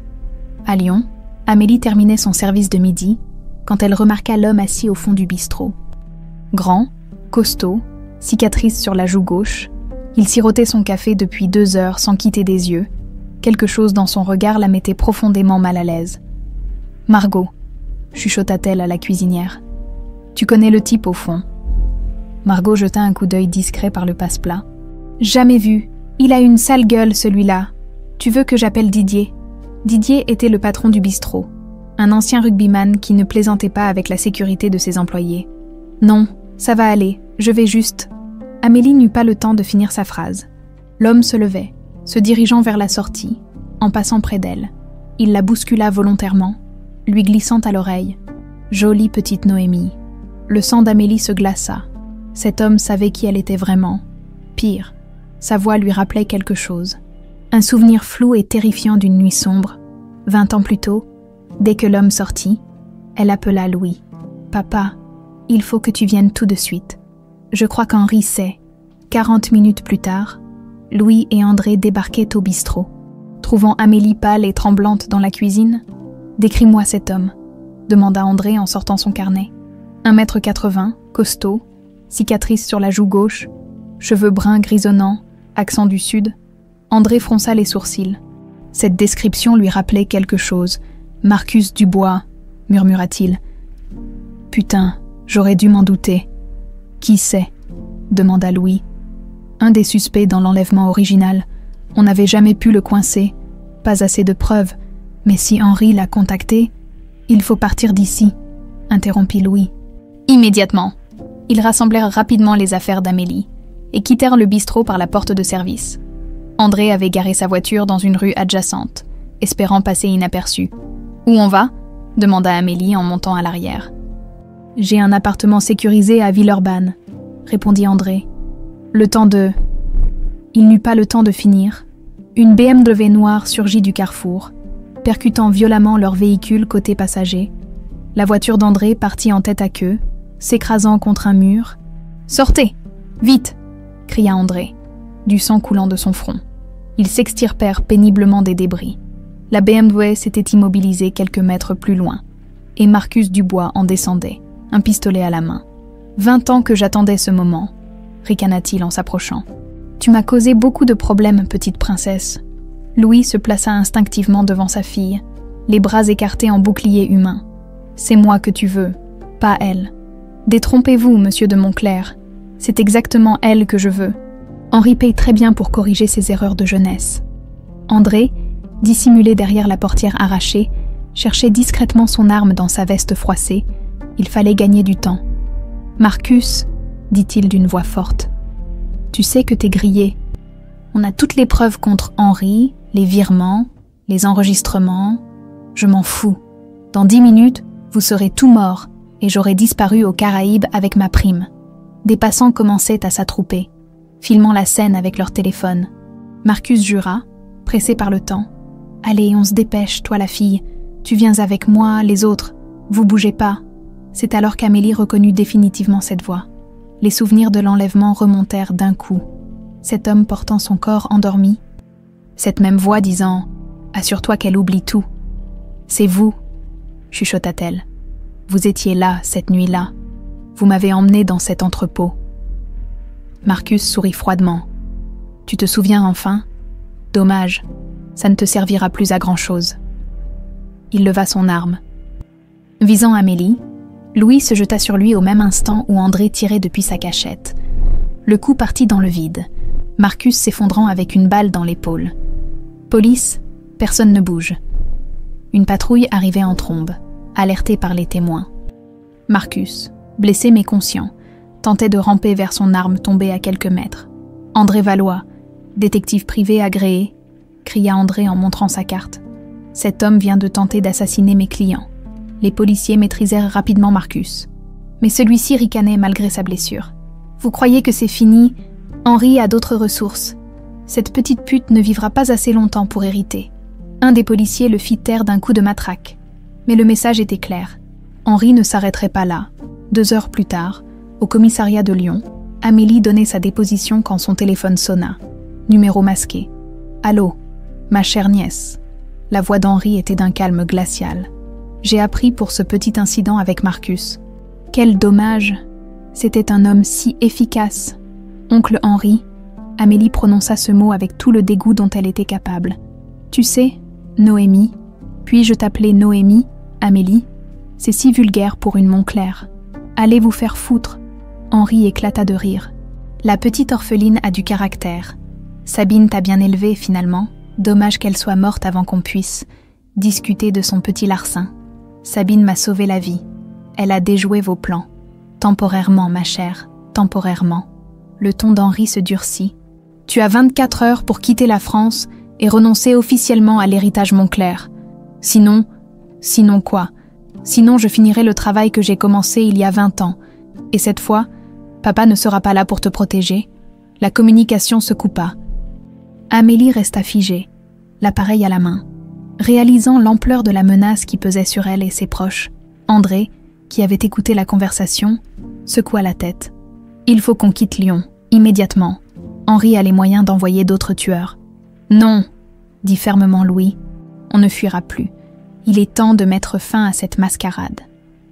À Lyon, Amélie terminait son service de midi quand elle remarqua l'homme assis au fond du bistrot. Grand, costaud, cicatrice sur la joue gauche, il sirotait son café depuis 2 heures sans quitter des yeux. Quelque chose dans son regard la mettait profondément mal à l'aise. « Margot », chuchota-t-elle à la cuisinière. « Tu connais le type au fond. » Margot jeta un coup d'œil discret par le passe-plat. « Jamais vu. Il a une sale gueule, celui-là. Tu veux que j'appelle Didier ?» Didier était le patron du bistrot, un ancien rugbyman qui ne plaisantait pas avec la sécurité de ses employés. « Non, ça va aller, je vais juste... » Amélie n'eut pas le temps de finir sa phrase. L'homme se levait, se dirigeant vers la sortie, en passant près d'elle. Il la bouscula volontairement, lui glissant à l'oreille. « Jolie petite Noémie. » Le sang d'Amélie se glaça. Cet homme savait qui elle était vraiment. soupir. Sa voix lui rappelait quelque chose. Un souvenir flou et terrifiant d'une nuit sombre. 20 ans plus tôt, dès que l'homme sortit, elle appela Louis. « Papa, il faut que tu viennes tout de suite. » Je crois qu'Henri sait. 40 minutes plus tard, Louis et André débarquaient au bistrot. Trouvant Amélie pâle et tremblante dans la cuisine, « Décris-moi cet homme », demanda André en sortant son carnet. 1,80 m, costaud, cicatrice sur la joue gauche, cheveux bruns grisonnants, accent du sud. André fronça les sourcils. Cette description lui rappelait quelque chose. « Marcus Dubois », murmura-t-il. « Putain, j'aurais dû m'en douter. »« Qui c'est ?» demanda Louis. « Un des suspects dans l'enlèvement original. On n'avait jamais pu le coincer. Pas assez de preuves. Mais si Henri l'a contacté, il faut partir d'ici, » interrompit Louis. Immédiatement, ils rassemblèrent rapidement les affaires d'Amélie et quittèrent le bistrot par la porte de service. André avait garé sa voiture dans une rue adjacente, espérant passer inaperçu. « Où on va ?» demanda Amélie en montant à l'arrière. « J'ai un appartement sécurisé à Villeurbanne », répondit André. « Le temps de... » Il n'eut pas le temps de finir. Une BMW noire surgit du carrefour, percutant violemment leur véhicule côté passager. La voiture d'André partit en tête à queue, s'écrasant contre un mur. « Sortez, vite !» cria André, du sang coulant de son front. Ils s'extirpèrent péniblement des débris. La BMW s'était immobilisée quelques mètres plus loin, et Marcus Dubois en descendait, un pistolet à la main. « 20 ans que j'attendais ce moment », ricana-t-il en s'approchant. « Tu m'as causé beaucoup de problèmes, petite princesse. » Louis se plaça instinctivement devant sa fille, les bras écartés en bouclier humain. « C'est moi que tu veux, pas elle. Détrompez-vous, monsieur de Montclair. C'est exactement elle que je veux. » Henri paye très bien pour corriger ses erreurs de jeunesse. André, dissimulé derrière la portière arrachée, cherchait discrètement son arme dans sa veste froissée. Il fallait gagner du temps. « Marcus, » dit-il d'une voix forte, « tu sais que t'es grillé. On a toutes les preuves contre Henri, les virements, les enregistrements. Je m'en fous. Dans 10 minutes, vous serez tout mort et j'aurai disparu aux Caraïbes avec ma prime. » Des passants commençaient à s'attrouper, filmant la scène avec leur téléphone. Marcus jura, pressé par le temps. « Allez, on se dépêche, toi la fille. Tu viens avec moi, les autres. Vous bougez pas. » C'est alors qu'Amélie reconnut définitivement cette voix. Les souvenirs de l'enlèvement remontèrent d'un coup. Cet homme portant son corps endormi. Cette même voix disant « Assure-toi qu'elle oublie tout. »« C'est vous, » chuchota-t-elle. « Vous étiez là, cette nuit-là. Vous m'avez emmené dans cet entrepôt. » Marcus sourit froidement. « Tu te souviens enfin ? Dommage, ça ne te servira plus à grand-chose. » Il leva son arme. Visant Amélie, Louis se jeta sur lui au même instant où André tirait depuis sa cachette. Le coup partit dans le vide, Marcus s'effondrant avec une balle dans l'épaule. Police, personne ne bouge. Une patrouille arrivait en trombe, alertée par les témoins. Marcus, blessé mais conscient, tentait de ramper vers son arme tombée à quelques mètres. « André Valois, détective privé agréé », cria André en montrant sa carte. « Cet homme vient de tenter d'assassiner mes clients. » Les policiers maîtrisèrent rapidement Marcus. Mais celui-ci ricanait malgré sa blessure. « Vous croyez que c'est fini ? Henri a d'autres ressources. Cette petite pute ne vivra pas assez longtemps pour hériter. » Un des policiers le fit taire d'un coup de matraque. Mais le message était clair. Henri ne s'arrêterait pas là. 2 heures plus tard, au commissariat de Lyon, Amélie donnait sa déposition quand son téléphone sonna. Numéro masqué. « Allô, ma chère nièce. » La voix d'Henri était d'un calme glacial. « J'ai appris pour ce petit incident avec Marcus. Quel dommage. C'était un homme si efficace. Oncle Henri. » Amélie prononça ce mot avec tout le dégoût dont elle était capable. « Tu sais, Noémie. Puis-je t'appeler Noémie, Amélie? C'est si vulgaire pour une Montclair. Allez vous faire foutre. » Henri éclata de rire. « La petite orpheline a du caractère. Sabine t'a bien élevée finalement. Dommage qu'elle soit morte avant qu'on puisse discuter de son petit larcin. Sabine m'a sauvé la vie. Elle a déjoué vos plans. Temporairement, ma chère, temporairement. » Le ton d'Henri se durcit. « Tu as 24 heures pour quitter la France et renoncer officiellement à l'héritage Montclair. Sinon quoi? Sinon je finirai le travail que j'ai commencé il y a 20 ans. Et cette fois, papa ne sera pas là pour te protéger. La communication se coupa. Amélie resta figée, l'appareil à la main. Réalisant l'ampleur de la menace qui pesait sur elle et ses proches, André, qui avait écouté la conversation, secoua la tête. « Il faut qu'on quitte Lyon, immédiatement. Henri a les moyens d'envoyer d'autres tueurs. »« Non, » dit fermement Louis, « on ne fuira plus. Il est temps de mettre fin à cette mascarade. »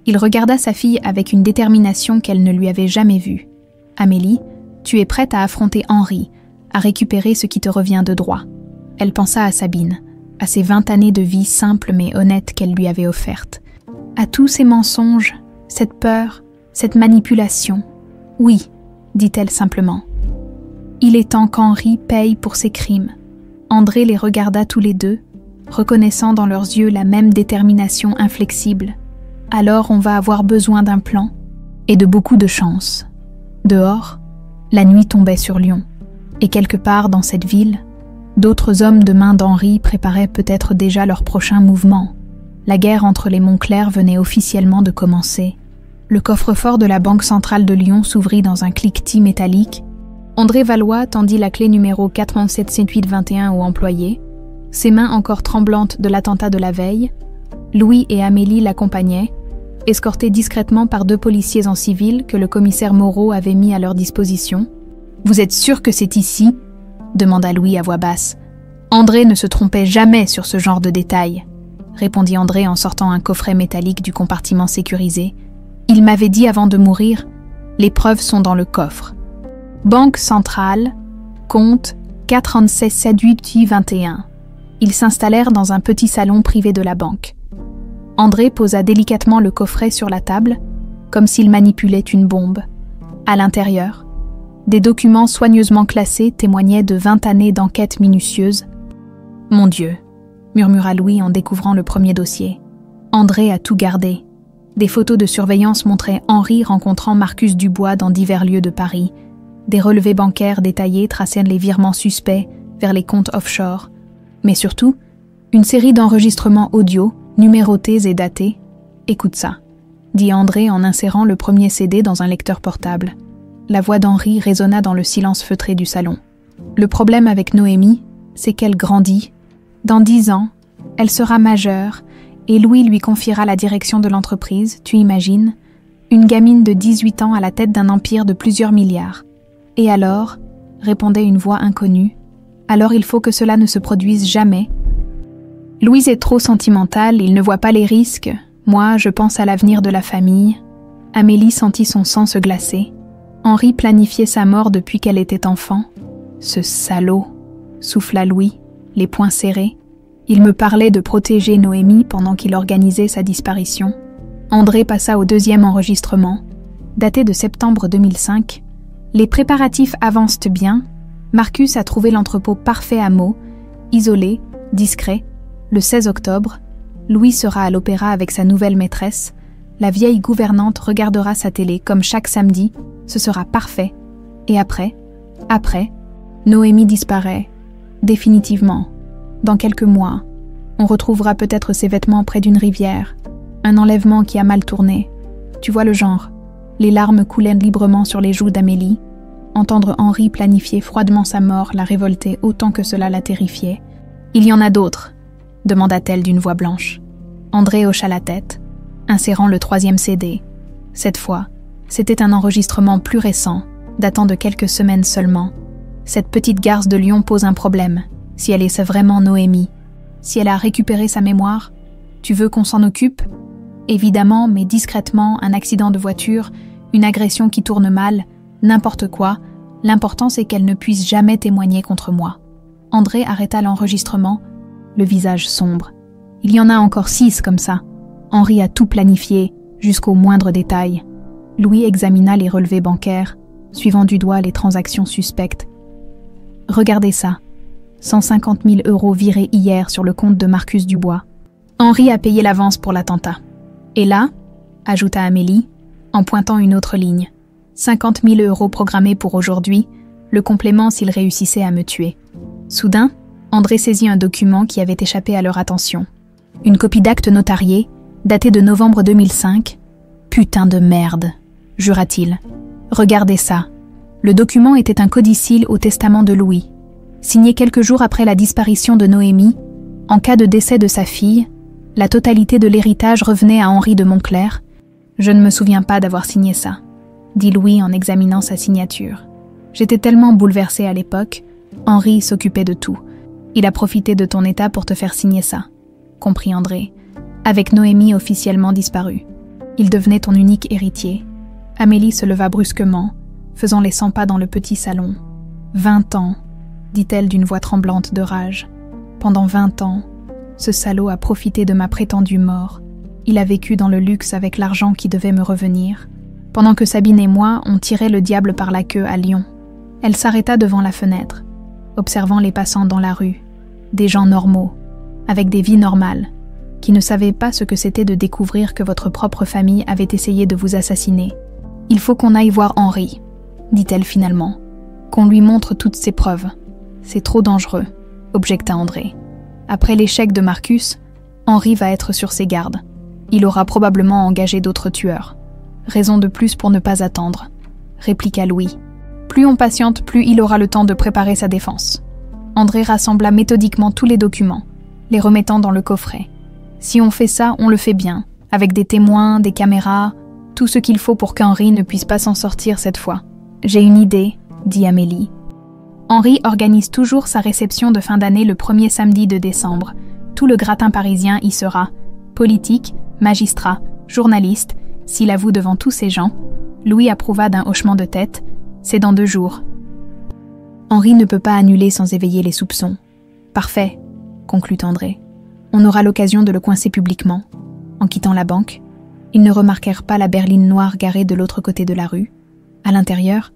Il regarda sa fille avec une détermination qu'elle ne lui avait jamais vue. « Amélie, tu es prête à affronter Henri, à récupérer ce qui te revient de droit. » Elle pensa à Sabine, à ces 20 années de vie simple mais honnête qu'elle lui avait offerte, à tous ces mensonges, cette peur, cette manipulation. « Oui, » dit-elle simplement. « Il est temps qu'Henri paye pour ses crimes. » André les regarda tous les deux, reconnaissant dans leurs yeux la même détermination inflexible. « Alors on va avoir besoin d'un plan et de beaucoup de chance. » Dehors, la nuit tombait sur Lyon, et quelque part dans cette ville, d'autres hommes de main d'Henri préparaient peut-être déjà leur prochain mouvement. La guerre entre les Montclair venait officiellement de commencer. Le coffre-fort de la Banque centrale de Lyon s'ouvrit dans un cliquetis métallique. André Valois tendit la clé numéro 4177821 au employé, ses mains encore tremblantes de l'attentat de la veille. Louis et Amélie l'accompagnaient, escortés discrètement par 2 policiers en civil que le commissaire Moreau avait mis à leur disposition. « Vous êtes sûr que c'est ici ?» demanda Louis à voix basse. André ne se trompait jamais sur ce genre de détails, répondit André en sortant un coffret métallique du compartiment sécurisé. Il m'avait dit avant de mourir, les preuves sont dans le coffre. Banque centrale, compte 4177821. Ils s'installèrent dans un petit salon privé de la banque. André posa délicatement le coffret sur la table, comme s'il manipulait une bombe. À l'intérieur, des documents soigneusement classés témoignaient de 20 années d'enquête minutieuse. « Mon Dieu !» murmura Louis en découvrant le premier dossier. André a tout gardé. Des photos de surveillance montraient Henri rencontrant Marcus Dubois dans divers lieux de Paris. Des relevés bancaires détaillés traçaient les virements suspects vers les comptes offshore. Mais surtout, une série d'enregistrements audio, numérotés et datés. « Écoute ça », dit André en insérant le premier CD dans un lecteur portable. La voix d'Henri résonna dans le silence feutré du salon. « Le problème avec Noémie, c'est qu'elle grandit. Dans 10 ans, elle sera majeure et Louis lui confiera la direction de l'entreprise, tu imagines, une gamine de 18 ans à la tête d'un empire de plusieurs milliards. Et alors, répondait une voix inconnue, alors il faut que cela ne se produise jamais. Louise est trop sentimentale, il ne voit pas les risques. Moi, je pense à l'avenir de la famille. » Amélie sentit son sang se glacer. Henri planifiait sa mort depuis qu'elle était enfant. « Ce salaud !» souffla Louis, les poings serrés. Il me parlait de protéger Noémie pendant qu'il organisait sa disparition. André passa au 2e enregistrement, daté de septembre 2005. Les préparatifs avancent bien. Marcus a trouvé l'entrepôt parfait à Meaux, isolé, discret. Le 16 octobre, Louis sera à l'opéra avec sa nouvelle maîtresse. La vieille gouvernante regardera sa télé comme chaque samedi. Ce sera parfait. Et après, Noémie disparaît. Définitivement. Dans quelques mois, on retrouvera peut-être ses vêtements près d'une rivière. Un enlèvement qui a mal tourné. Tu vois le genre. Les larmes coulaient librement sur les joues d'Amélie. Entendre Henri planifier froidement sa mort la révoltait autant que cela la terrifiait. « Il y en a d'autres », demanda-t-elle d'une voix blanche. André hocha la tête, insérant le 3e CD. Cette fois, c'était un enregistrement plus récent, datant de quelques semaines seulement. Cette petite garce de Lyon pose un problème. Si elle est vraiment Noémie, si elle a récupéré sa mémoire, tu veux qu'on s'en occupe ? Évidemment, mais discrètement, un accident de voiture, une agression qui tourne mal, n'importe quoi, l'important c'est qu'elle ne puisse jamais témoigner contre moi. André arrêta l'enregistrement, le visage sombre. Il y en a encore 6 comme ça. Henri a tout planifié, jusqu'au moindre détail. Louis examina les relevés bancaires, suivant du doigt les transactions suspectes. Regardez ça. 150 000 € virés hier sur le compte de Marcus Dubois. Henri a payé l'avance pour l'attentat. Et là, ajouta Amélie, en pointant une autre ligne, 50 000 € programmés pour aujourd'hui, le complément s'il réussissait à me tuer. Soudain, André saisit un document qui avait échappé à leur attention. Une copie d'acte notarié, datée de novembre 2005. « Putain de merde !» jura-t-il. « Regardez ça. Le document était un codicille au testament de Louis, signé quelques jours après la disparition de Noémie. En cas de décès de sa fille, la totalité de l'héritage revenait à Henri de Montclair. « Je ne me souviens pas d'avoir signé ça », dit Louis en examinant sa signature. « J'étais tellement bouleversée à l'époque. Henri s'occupait de tout. Il a profité de ton état pour te faire signer ça, » comprit André, avec Noémie officiellement disparue. Il devenait ton unique héritier. Amélie se leva brusquement, faisant les 100 pas dans le petit salon. « 20 ans, dit-elle d'une voix tremblante de rage. Pendant 20 ans, ce salaud a profité de ma prétendue mort. Il a vécu dans le luxe avec l'argent qui devait me revenir, pendant que Sabine et moi, on tirait le diable par la queue à Lyon. » Elle s'arrêta devant la fenêtre, observant les passants dans la rue, des gens normaux, avec des vies normales, qui ne savaient pas ce que c'était de découvrir que votre propre famille avait essayé de vous assassiner. « Il faut qu'on aille voir Henri, » dit-elle finalement, « qu'on lui montre toutes ses preuves. C'est trop dangereux, » objecta André. Après l'échec de Marcus, Henri va être sur ses gardes. Il aura probablement engagé d'autres tueurs. Raison de plus pour ne pas attendre, répliqua Louis. Plus on patiente, plus il aura le temps de préparer sa défense. André rassembla méthodiquement tous les documents, les remettant dans le coffret. Si on fait ça, on le fait bien, avec des témoins, des caméras, tout ce qu'il faut pour qu'Henri ne puisse pas s'en sortir cette fois. J'ai une idée, dit Amélie. Henri organise toujours sa réception de fin d'année le premier samedi de décembre. Tout le gratin parisien y sera. Politique, magistrat, journaliste, s'il avoue devant tous ces gens. Louis approuva d'un hochement de tête. C'est dans 2 jours. Henri ne peut pas annuler sans éveiller les soupçons. Parfait, conclut André. On aura l'occasion de le coincer publiquement. En quittant la banque, ils ne remarquèrent pas la berline noire garée de l'autre côté de la rue. À l'intérieur,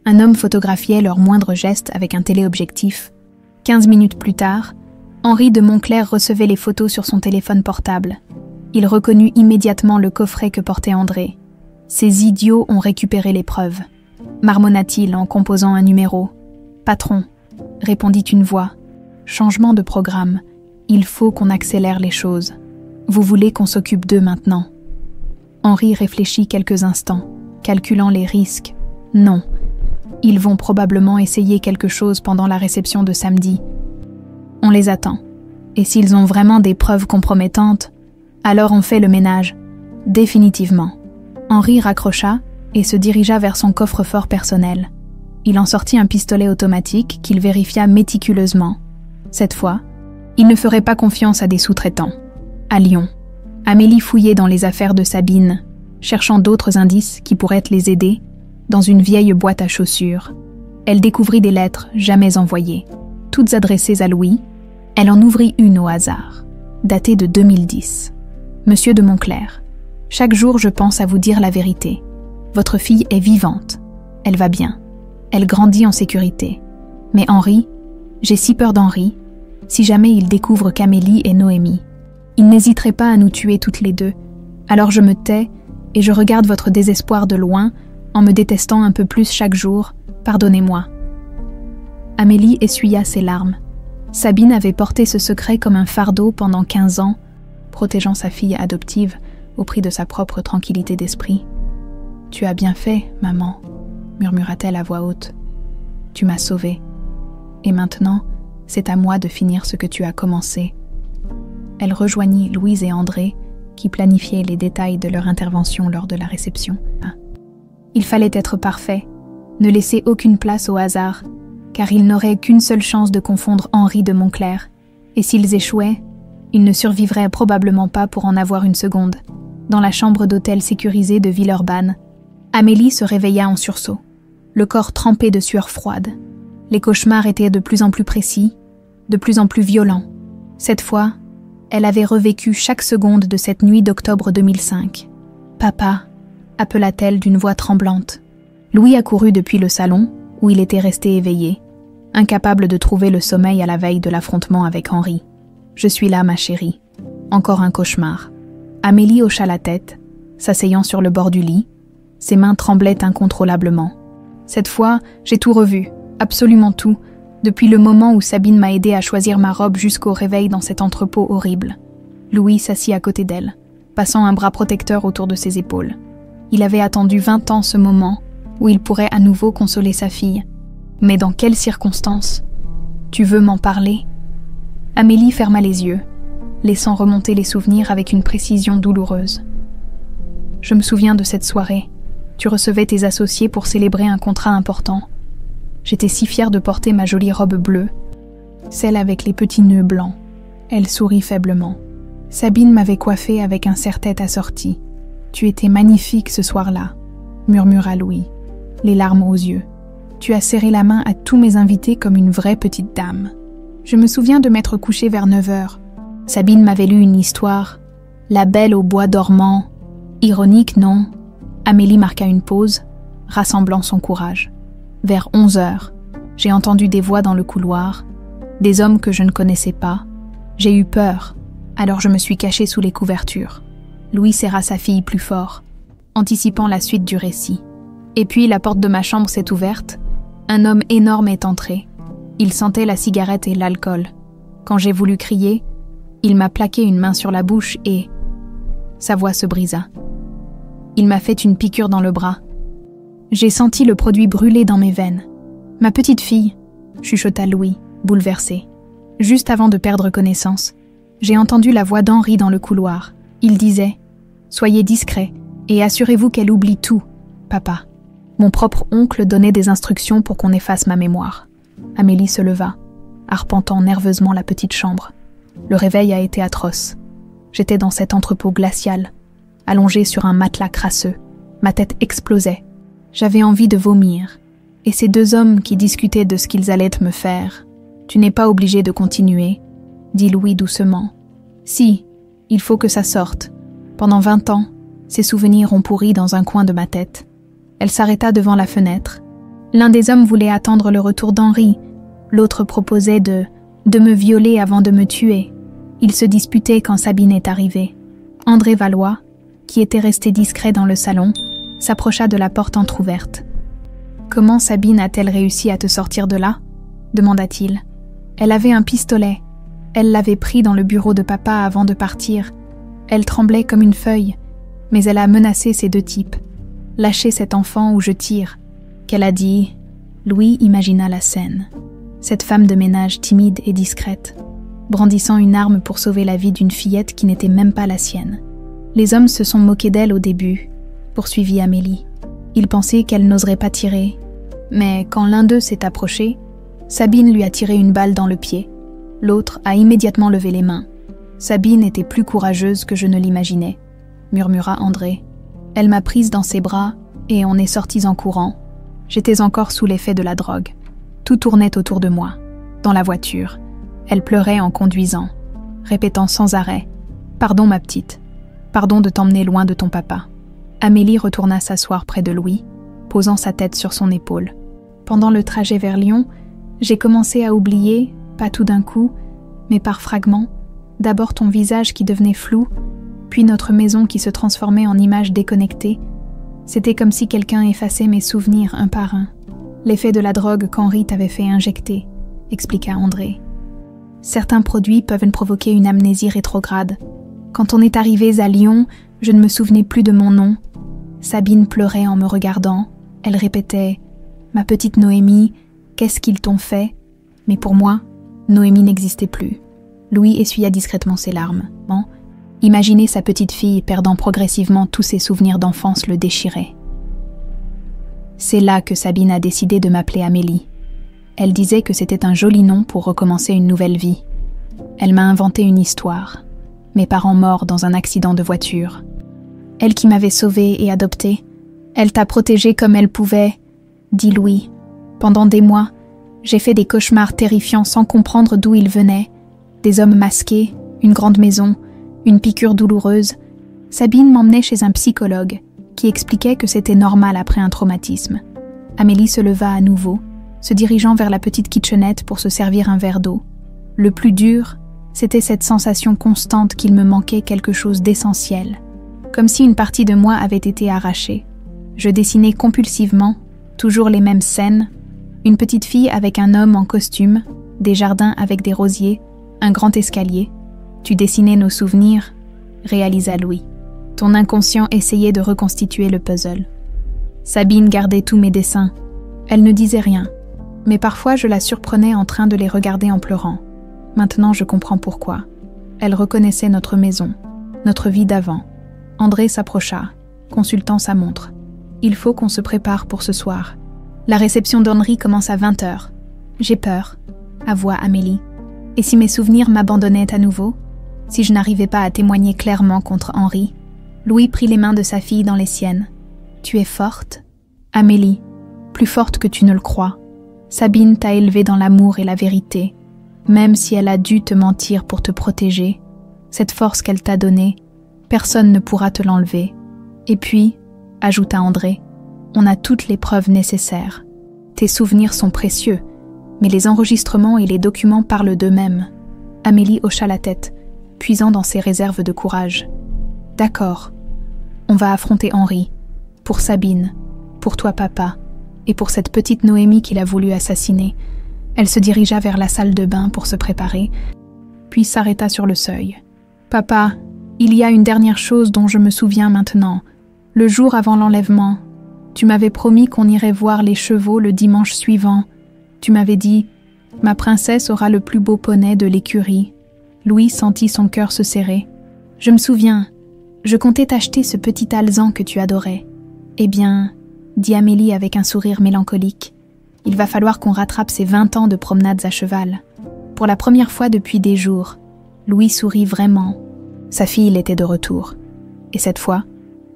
un homme photographiait leurs moindres gestes avec un téléobjectif. 15 minutes plus tard, Henri de Montclair recevait les photos sur son téléphone portable. Il reconnut immédiatement le coffret que portait André. Ces idiots ont récupéré les preuves, marmonna-t-il en composant un numéro. « Patron », répondit une voix. « Changement de programme. Il faut qu'on accélère les choses. Vous voulez qu'on s'occupe d'eux maintenant ?» Henri réfléchit quelques instants, calculant les risques. « Non. Ils vont probablement essayer quelque chose pendant la réception de samedi. On les attend. Et s'ils ont vraiment des preuves compromettantes, alors on fait le ménage. Définitivement. » Henri raccrocha et se dirigea vers son coffre-fort personnel. Il en sortit un pistolet automatique qu'il vérifia méticuleusement. Cette fois, il ne ferait pas confiance à des sous-traitants. À Lyon, Amélie fouillait dans les affaires de Sabine, cherchant d'autres indices qui pourraient les aider, dans une vieille boîte à chaussures. Elle découvrit des lettres jamais envoyées, toutes adressées à Louis. Elle en ouvrit une au hasard, datée de 2010. « Monsieur de Montclair, chaque jour je pense à vous dire la vérité. Votre fille est vivante. Elle va bien. Elle grandit en sécurité. Mais Henri, j'ai si peur d'Henri, si jamais il découvre qu'Amélie est Noémie. Il n'hésiterait pas à nous tuer toutes les deux. Alors je me tais et je regarde votre désespoir de loin en me détestant un peu plus chaque jour. Pardonnez-moi. » Amélie essuya ses larmes. Sabine avait porté ce secret comme un fardeau pendant 15 ans, protégeant sa fille adoptive au prix de sa propre tranquillité d'esprit. « Tu as bien fait, maman, » murmura-t-elle à voix haute. « Tu m'as sauvée. Et maintenant, c'est à moi de finir ce que tu as commencé. » Elle rejoignit Louise et André, qui planifiaient les détails de leur intervention lors de la réception. Il fallait être parfait, ne laisser aucune place au hasard, car ils n'auraient qu'une seule chance de confondre Henri de Montclair, et s'ils échouaient, ils ne survivraient probablement pas pour en avoir une seconde. Dans la chambre d'hôtel sécurisée de Villeurbanne, Amélie se réveilla en sursaut, le corps trempé de sueur froide. Les cauchemars étaient de plus en plus précis, de plus en plus violents. Cette fois, elle avait revécu chaque seconde de cette nuit d'octobre 2005. « Papa » appela-t-elle d'une voix tremblante. Louis accourut depuis le salon, où il était resté éveillé, incapable de trouver le sommeil à la veille de l'affrontement avec Henri. « Je suis là, ma chérie. Encore un cauchemar. » Amélie hocha la tête, s'asseyant sur le bord du lit. Ses mains tremblaient incontrôlablement. « Cette fois, j'ai tout revu, absolument tout, depuis le moment où Sabine m'a aidé à choisir ma robe jusqu'au réveil dans cet entrepôt horrible. » Louis s'assit à côté d'elle, passant un bras protecteur autour de ses épaules. Il avait attendu 20 ans ce moment, où il pourrait à nouveau consoler sa fille. Mais dans quelles circonstances? Tu veux m'en parler? Amélie ferma les yeux, laissant remonter les souvenirs avec une précision douloureuse. Je me souviens de cette soirée. Tu recevais tes associés pour célébrer un contrat important. J'étais si fière de porter ma jolie robe bleue, celle avec les petits nœuds blancs. Elle sourit faiblement. Sabine m'avait coiffée avec un serre-tête assorti. Tu étais magnifique ce soir-là, murmura Louis, les larmes aux yeux. Tu as serré la main à tous mes invités comme une vraie petite dame. Je me souviens de m'être couchée vers 9h. Sabine m'avait lu une histoire, La Belle au bois dormant. Ironique, non? Amélie marqua une pause, rassemblant son courage. Vers 11h, j'ai entendu des voix dans le couloir, des hommes que je ne connaissais pas. J'ai eu peur, alors je me suis cachée sous les couvertures. Louis serra sa fille plus fort, anticipant la suite du récit. Et puis la porte de ma chambre s'est ouverte. Un homme énorme est entré. Il sentait la cigarette et l'alcool. Quand j'ai voulu crier, il m'a plaqué une main sur la bouche et... Sa voix se brisa. Il m'a fait une piqûre dans le bras. J'ai senti le produit brûler dans mes veines. « Ma petite fille », chuchota Louis, bouleversé. Juste avant de perdre connaissance, j'ai entendu la voix d'Henri dans le couloir. Il disait « Soyez discret et assurez-vous qu'elle oublie tout, papa ». Mon propre oncle donnait des instructions pour qu'on efface ma mémoire. Amélie se leva, arpentant nerveusement la petite chambre. Le réveil a été atroce. J'étais dans cet entrepôt glacial, allongée sur un matelas crasseux. Ma tête explosait. J'avais envie de vomir. Et ces deux hommes qui discutaient de ce qu'ils allaient me faire. « Tu n'es pas obligé de continuer », dit Louis doucement. « Si, il faut que ça sorte. Pendant 20 ans, ces souvenirs ont pourri dans un coin de ma tête. » Elle s'arrêta devant la fenêtre. L'un des hommes voulait attendre le retour d'Henri. L'autre proposait de me violer avant de me tuer. Ils se disputaient quand Sabine est arrivée. André Valois, qui était resté discret dans le salon, s'approcha de la porte entr'ouverte. « Comment Sabine a-t-elle réussi à te sortir de là ?» demanda-t-il. « Elle avait un pistolet. Elle l'avait pris dans le bureau de papa avant de partir. Elle tremblait comme une feuille, mais elle a menacé ces deux types. Lâchez cet enfant ou je tire. » Qu'elle a dit. Louis imagina la scène. Cette femme de ménage timide et discrète, brandissant une arme pour sauver la vie d'une fillette qui n'était même pas la sienne. Les hommes se sont moqués d'elle au début, poursuivit Amélie. Ils pensaient qu'elle n'oserait pas tirer. Mais quand l'un d'eux s'est approché, Sabine lui a tiré une balle dans le pied. L'autre a immédiatement levé les mains. Sabine était plus courageuse que je ne l'imaginais, murmura André. Elle m'a prise dans ses bras et on est sortis en courant. J'étais encore sous l'effet de la drogue. Tout tournait autour de moi. Dans la voiture, elle pleurait en conduisant, répétant sans arrêt « Pardon ma petite, pardon de t'emmener loin de ton papa ». Amélie retourna s'asseoir près de Louis, posant sa tête sur son épaule. Pendant le trajet vers Lyon, j'ai commencé à oublier, pas tout d'un coup, mais par fragments, d'abord ton visage qui devenait flou, puis notre maison qui se transformait en images déconnectées. C'était comme si quelqu'un effaçait mes souvenirs un par un. L'effet de la drogue qu'Henri t'avait fait injecter, expliqua André. Certains produits peuvent provoquer une amnésie rétrograde. Quand on est arrivés à Lyon, je ne me souvenais plus de mon nom. Sabine pleurait en me regardant. Elle répétait « Ma petite Noémie, qu'est-ce qu'ils t'ont fait ?» Mais pour moi, Noémie n'existait plus. Louis essuya discrètement ses larmes. Bon, imaginer sa petite fille perdant progressivement tous ses souvenirs d'enfance le déchirait. C'est là que Sabine a décidé de m'appeler Amélie. Elle disait que c'était un joli nom pour recommencer une nouvelle vie. Elle m'a inventé une histoire. Mes parents morts dans un accident de voiture. Elle qui m'avait sauvée et adoptée. Elle t'a protégée comme elle pouvait, dit Louis. Pendant des mois, j'ai fait des cauchemars terrifiants sans comprendre d'où ils venaient. Des hommes masqués, une grande maison, une piqûre douloureuse. Sabine m'emmenait chez un psychologue qui expliquait que c'était normal après un traumatisme. Amélie se leva à nouveau, se dirigeant vers la petite kitchenette pour se servir un verre d'eau. Le plus dur, c'était cette sensation constante qu'il me manquait quelque chose d'essentiel, comme si une partie de moi avait été arrachée. Je dessinais compulsivement, toujours les mêmes scènes, une petite fille avec un homme en costume, des jardins avec des rosiers, un grand escalier. Tu dessinais nos souvenirs, réalisa Louis. Ton inconscient essayait de reconstituer le puzzle. Sabine gardait tous mes dessins. Elle ne disait rien, mais parfois je la surprenais en train de les regarder en pleurant. Maintenant je comprends pourquoi. Elle reconnaissait notre maison, notre vie d'avant. André s'approcha, consultant sa montre. Il faut qu'on se prépare pour ce soir. La réception d'Henri commence à 20h. J'ai peur, avoua Amélie. Et si mes souvenirs m'abandonnaient à nouveau? Si je n'arrivais pas à témoigner clairement contre Henri? Louis prit les mains de sa fille dans les siennes. Tu es forte? Amélie, plus forte que tu ne le crois. Sabine t'a élevée dans l'amour et la vérité. Même si elle a dû te mentir pour te protéger, cette force qu'elle t'a donnée, personne ne pourra te l'enlever. Et puis, ajouta André, on a toutes les preuves nécessaires. Tes souvenirs sont précieux, mais les enregistrements et les documents parlent d'eux-mêmes. Amélie hocha la tête, puisant dans ses réserves de courage. D'accord, on va affronter Henri, pour Sabine, pour toi papa, et pour cette petite Noémie qu'il a voulu assassiner. Elle se dirigea vers la salle de bain pour se préparer, puis s'arrêta sur le seuil. Papa, il y a une dernière chose dont je me souviens maintenant. Le jour avant l'enlèvement, tu m'avais promis qu'on irait voir les chevaux le dimanche suivant. Tu m'avais dit, ma princesse aura le plus beau poney de l'écurie. Louis sentit son cœur se serrer. Je me souviens, je comptais t'acheter ce petit alezan que tu adorais. Eh bien, dit Amélie avec un sourire mélancolique, il va falloir qu'on rattrape ces 20 ans de promenades à cheval. Pour la première fois depuis des jours, Louis sourit vraiment. Sa fille était de retour. Et cette fois,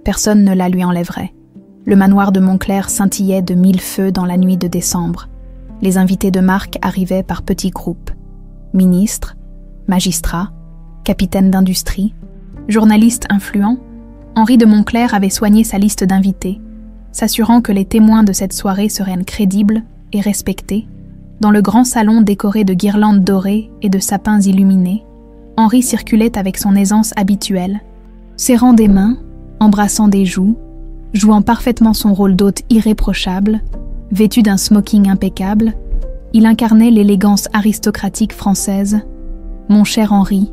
personne ne la lui enlèverait. Le manoir de Montclair scintillait de 1000 feux dans la nuit de décembre. Les invités de marque arrivaient par petits groupes. Ministres, magistrats, capitaines d'industrie, journalistes influents, Henri de Montclair avait soigné sa liste d'invités, s'assurant que les témoins de cette soirée seraient crédibles et respectés. Dans le grand salon décoré de guirlandes dorées et de sapins illuminés, Henri circulait avec son aisance habituelle, serrant des mains, embrassant des joues, jouant parfaitement son rôle d'hôte irréprochable, vêtu d'un smoking impeccable, il incarnait l'élégance aristocratique française. « Mon cher Henri »,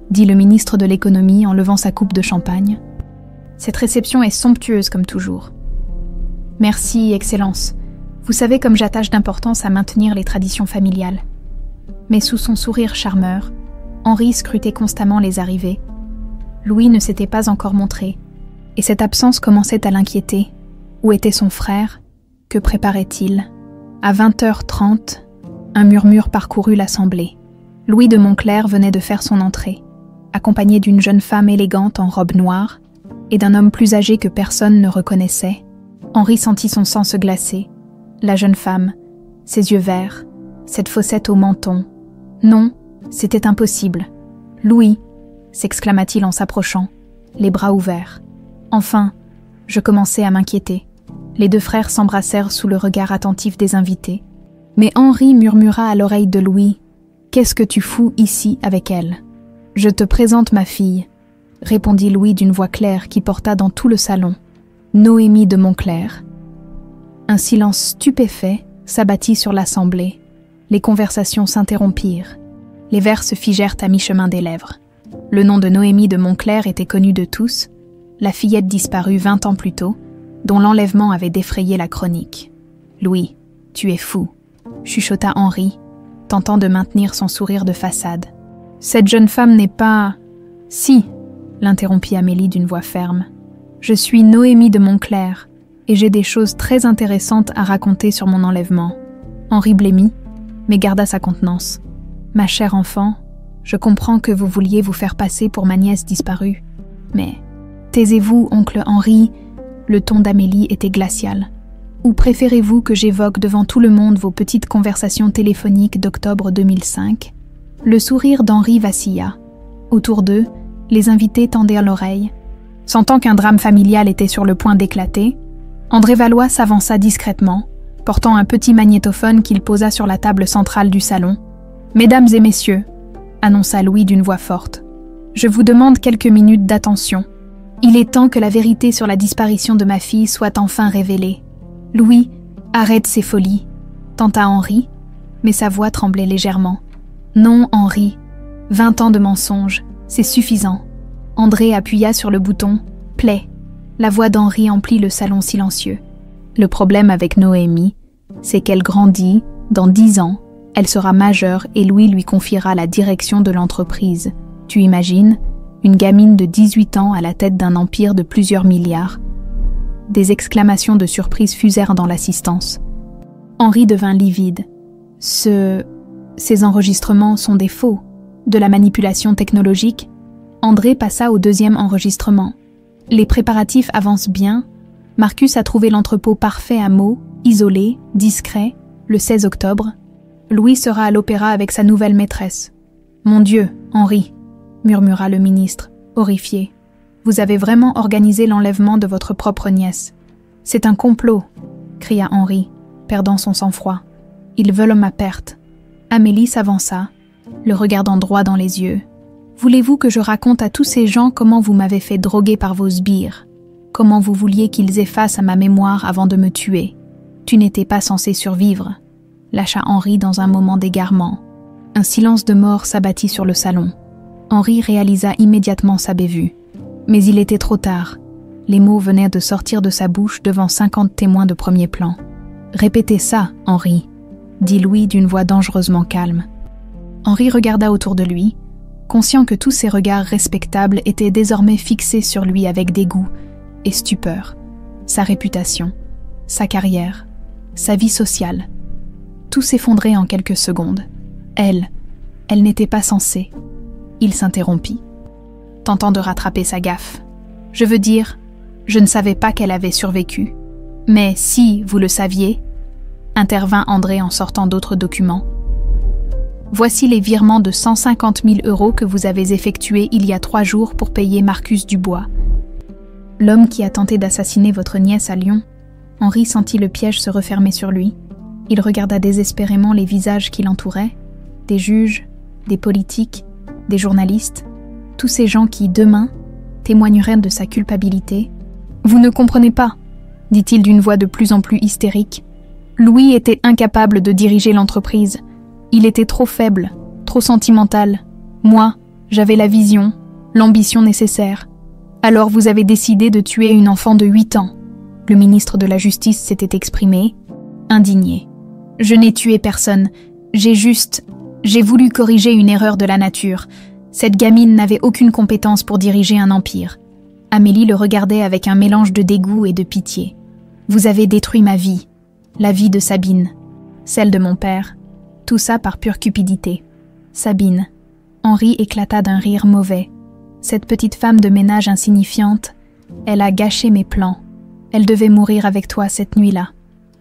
dit le ministre de l'économie en levant sa coupe de champagne. « Cette réception est somptueuse comme toujours. » « Merci, Excellence. Vous savez comme j'attache d'importance à maintenir les traditions familiales. » Mais sous son sourire charmeur, Henri scrutait constamment les arrivées. Louis ne s'était pas encore montré, et cette absence commençait à l'inquiéter. Où était son frère? Que préparait-il? À 20h30, un murmure parcourut l'assemblée. Louis de Montclair venait de faire son entrée, accompagné d'une jeune femme élégante en robe noire et d'un homme plus âgé que personne ne reconnaissait. Henri sentit son sang se glacer. La jeune femme, ses yeux verts, cette fossette au menton. Non, c'était impossible. « Louis !» s'exclama-t-il en s'approchant, les bras ouverts. Enfin, je commençais à m'inquiéter. Les deux frères s'embrassèrent sous le regard attentif des invités. Mais Henri murmura à l'oreille de Louis, « Qu'est-ce que tu fous ici avec elle ?»« Je te présente ma fille, » répondit Louis d'une voix claire qui porta dans tout le salon. « Noémie de Montclair. » Un silence stupéfait s'abattit sur l'assemblée. Les conversations s'interrompirent. Les vers se figèrent à mi-chemin des lèvres. Le nom de Noémie de Montclair était connu de tous, la fillette disparue 20 ans plus tôt, dont l'enlèvement avait défrayé la chronique. « Louis, tu es fou », chuchota Henri, tentant de maintenir son sourire de façade. « Cette jeune femme n'est pas... »« Si », l'interrompit Amélie d'une voix ferme. « Je suis Noémie de Montclair, et j'ai des choses très intéressantes à raconter sur mon enlèvement. » Henri blêmit, mais garda sa contenance. « Ma chère enfant, je comprends que vous vouliez vous faire passer pour ma nièce disparue. Mais taisez-vous, oncle Henri. » Le ton d'Amélie était glacial. « Ou préférez-vous que j'évoque devant tout le monde vos petites conversations téléphoniques d'octobre 2005 ?» Le sourire d'Henri vacilla. Autour d'eux, les invités tendaient l'oreille. Sentant qu'un drame familial était sur le point d'éclater, André Valois s'avança discrètement, portant un petit magnétophone qu'il posa sur la table centrale du salon. « Mesdames et messieurs, » annonça Louis d'une voix forte, « je vous demande quelques minutes d'attention. Il est temps que la vérité sur la disparition de ma fille soit enfin révélée. Louis, arrête ces folies, » tenta Henri, mais sa voix tremblait légèrement. « Non, Henri, 20 ans de mensonges, c'est suffisant. » André appuya sur le bouton « Play ». La voix d'Henri emplit le salon silencieux. Le problème avec Noémie, c'est qu'elle grandit, dans 10 ans, elle sera majeure et Louis lui confiera la direction de l'entreprise. Tu imagines, une gamine de 18 ans à la tête d'un empire de plusieurs milliards. Des exclamations de surprise fusèrent dans l'assistance. Henri devint livide. Ces enregistrements sont des faux, de la manipulation technologique. André passa au deuxième enregistrement. Les préparatifs avancent bien. Marcus a trouvé l'entrepôt parfait à Meaux, isolé, discret, le 16 octobre. Louis sera à l'opéra avec sa nouvelle maîtresse. « Mon Dieu, Henri !» murmura le ministre, horrifié. « Vous avez vraiment organisé l'enlèvement de votre propre nièce. »« C'est un complot !» cria Henri, perdant son sang-froid. « Ils veulent ma perte. » Amélie s'avança, le regardant droit dans les yeux. « Voulez-vous que je raconte à tous ces gens comment vous m'avez fait droguer par vos sbires? Comment vous vouliez qu'ils effacent à ma mémoire avant de me tuer? Tu n'étais pas censé survivre. » lâcha Henri dans un moment d'égarement. Un silence de mort s'abattit sur le salon. Henri réalisa immédiatement sa bévue. Mais il était trop tard. Les mots venaient de sortir de sa bouche devant 50 témoins de premier plan. « Répétez ça, Henri », dit Louis d'une voix dangereusement calme. Henri regarda autour de lui, conscient que tous ces regards respectables étaient désormais fixés sur lui avec dégoût et stupeur. Sa réputation, sa carrière, sa vie sociale. Tout s'effondrait en quelques secondes. Elle n'était pas censée. Il s'interrompit, tentant de rattraper sa gaffe. « Je veux dire, je ne savais pas qu'elle avait survécu. Mais si vous le saviez, » intervint André en sortant d'autres documents. « Voici les virements de 150 000 € que vous avez effectués il y a 3 jours pour payer Marcus Dubois. L'homme qui a tenté d'assassiner votre nièce à Lyon. » Henri sentit le piège se refermer sur lui. Il regarda désespérément les visages qui l'entouraient, des juges, des politiques, des journalistes, tous ces gens qui, demain, témoigneraient de sa culpabilité. « Vous ne comprenez pas », dit-il d'une voix de plus en plus hystérique. Louis était incapable de diriger l'entreprise. Il était trop faible, trop sentimental. Moi, j'avais la vision, l'ambition nécessaire. Alors vous avez décidé de tuer une enfant de 8 ans. Le ministre de la Justice s'était exprimé, indigné. Je n'ai tué personne, j'ai voulu corriger une erreur de la nature. Cette gamine n'avait aucune compétence pour diriger un empire. Amélie le regardait avec un mélange de dégoût et de pitié. Vous avez détruit ma vie, la vie de Sabine, celle de mon père, tout ça par pure cupidité. Sabine. Henri éclata d'un rire mauvais. Cette petite femme de ménage insignifiante, elle a gâché mes plans. Elle devait mourir avec toi cette nuit-là.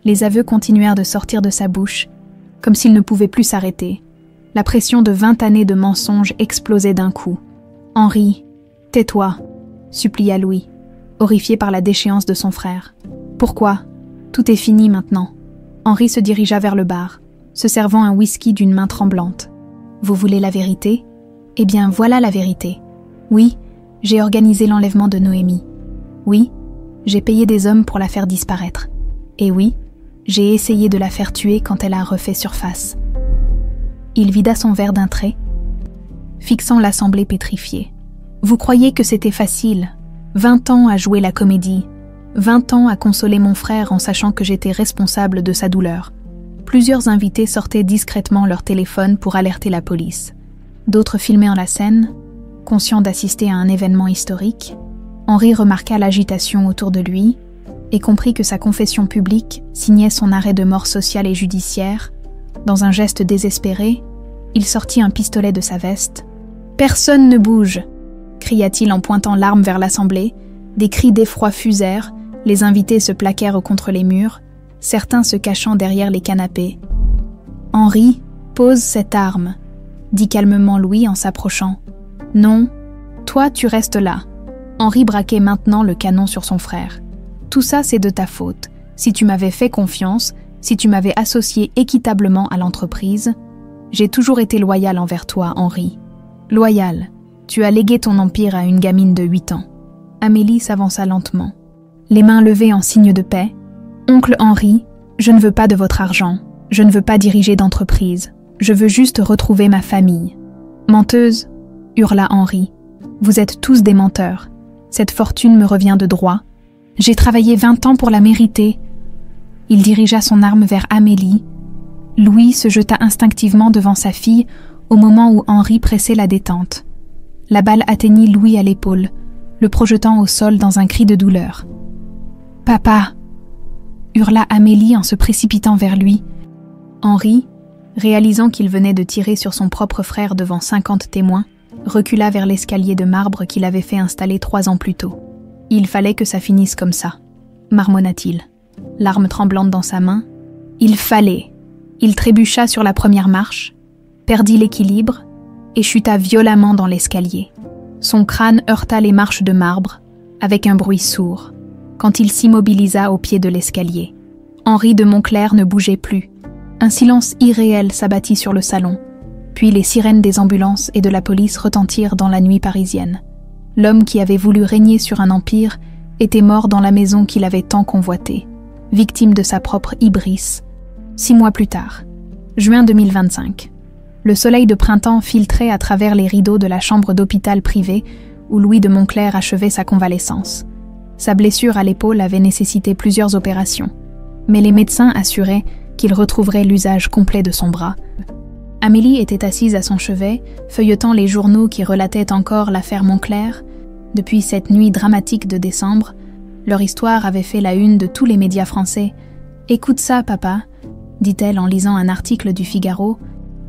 Les aveux continuèrent de sortir de sa bouche, comme s'il ne pouvait plus s'arrêter. La pression de 20 années de mensonges explosait d'un coup. « Henri, tais-toi » supplia Louis, horrifié par la déchéance de son frère. « Pourquoi? Tout est fini maintenant. » Henri se dirigea vers le bar, se servant un whisky d'une main tremblante. « Vous voulez la vérité? Eh bien, voilà la vérité. Oui, j'ai organisé l'enlèvement de Noémie. Oui, j'ai payé des hommes pour la faire disparaître. Et oui, j'ai essayé de la faire tuer quand elle a refait surface. » Il vida son verre d'un trait, fixant l'assemblée pétrifiée. « Vous croyez que c'était facile? 20 ans à jouer la comédie, 20 ans à consoler mon frère en sachant que j'étais responsable de sa douleur. » Plusieurs invités sortaient discrètement leur téléphone pour alerter la police. D'autres filmaient la scène, conscients d'assister à un événement historique. Henri remarqua l'agitation autour de lui et comprit que sa confession publique signait son arrêt de mort sociale et judiciaire. Dans un geste désespéré, il sortit un pistolet de sa veste. « Personne ne bouge !» cria-t-il en pointant l'arme vers l'assemblée. Des cris d'effroi fusèrent, les invités se plaquèrent contre les murs, certains se cachant derrière les canapés. « Henri, pose cette arme !» dit calmement Louis en s'approchant. « Non, toi tu restes là. » Henri braquait maintenant le canon sur son frère. « Tout ça c'est de ta faute. Si tu m'avais fait confiance, si tu m'avais associé équitablement à l'entreprise, j'ai toujours été loyal envers toi, Henri. Loyal. Tu as légué ton empire à une gamine de 8 ans. » Amélie s'avança lentement, les mains levées en signe de paix. « Oncle Henri, je ne veux pas de votre argent. Je ne veux pas diriger d'entreprise. Je veux juste retrouver ma famille. »« Menteuse !» hurla Henri. « Vous êtes tous des menteurs. Cette fortune me revient de droit. J'ai travaillé 20 ans pour la mériter. Il dirigea son arme vers Amélie. Louis se jeta instinctivement devant sa fille au moment où Henri pressait la détente. La balle atteignit Louis à l'épaule, le projetant au sol dans un cri de douleur. « Papa !» hurla Amélie en se précipitant vers lui. Henri, réalisant qu'il venait de tirer sur son propre frère devant 50 témoins, recula vers l'escalier de marbre qu'il avait fait installer 3 ans plus tôt. « Il fallait que ça finisse comme ça », marmonna-t-il, l'arme tremblante dans sa main. « Il fallait !» Il trébucha sur la première marche, perdit l'équilibre et chuta violemment dans l'escalier. Son crâne heurta les marches de marbre avec un bruit sourd quand il s'immobilisa au pied de l'escalier. Henri de Montclair ne bougeait plus. Un silence irréel s'abattit sur le salon, puis les sirènes des ambulances et de la police retentirent dans la nuit parisienne. L'homme qui avait voulu régner sur un empire était mort dans la maison qu'il avait tant convoitée, victime de sa propre hybris. 6 mois plus tard, juin 2025, le soleil de printemps filtrait à travers les rideaux de la chambre d'hôpital privée où Louis de Montclair achevait sa convalescence. Sa blessure à l'épaule avait nécessité plusieurs opérations, mais les médecins assuraient qu'il retrouverait l'usage complet de son bras. Amélie était assise à son chevet, feuilletant les journaux qui relataient encore l'affaire Montclair. Depuis cette nuit dramatique de décembre, leur histoire avait fait la une de tous les médias français. « Écoute ça, papa », dit-elle en lisant un article du Figaro.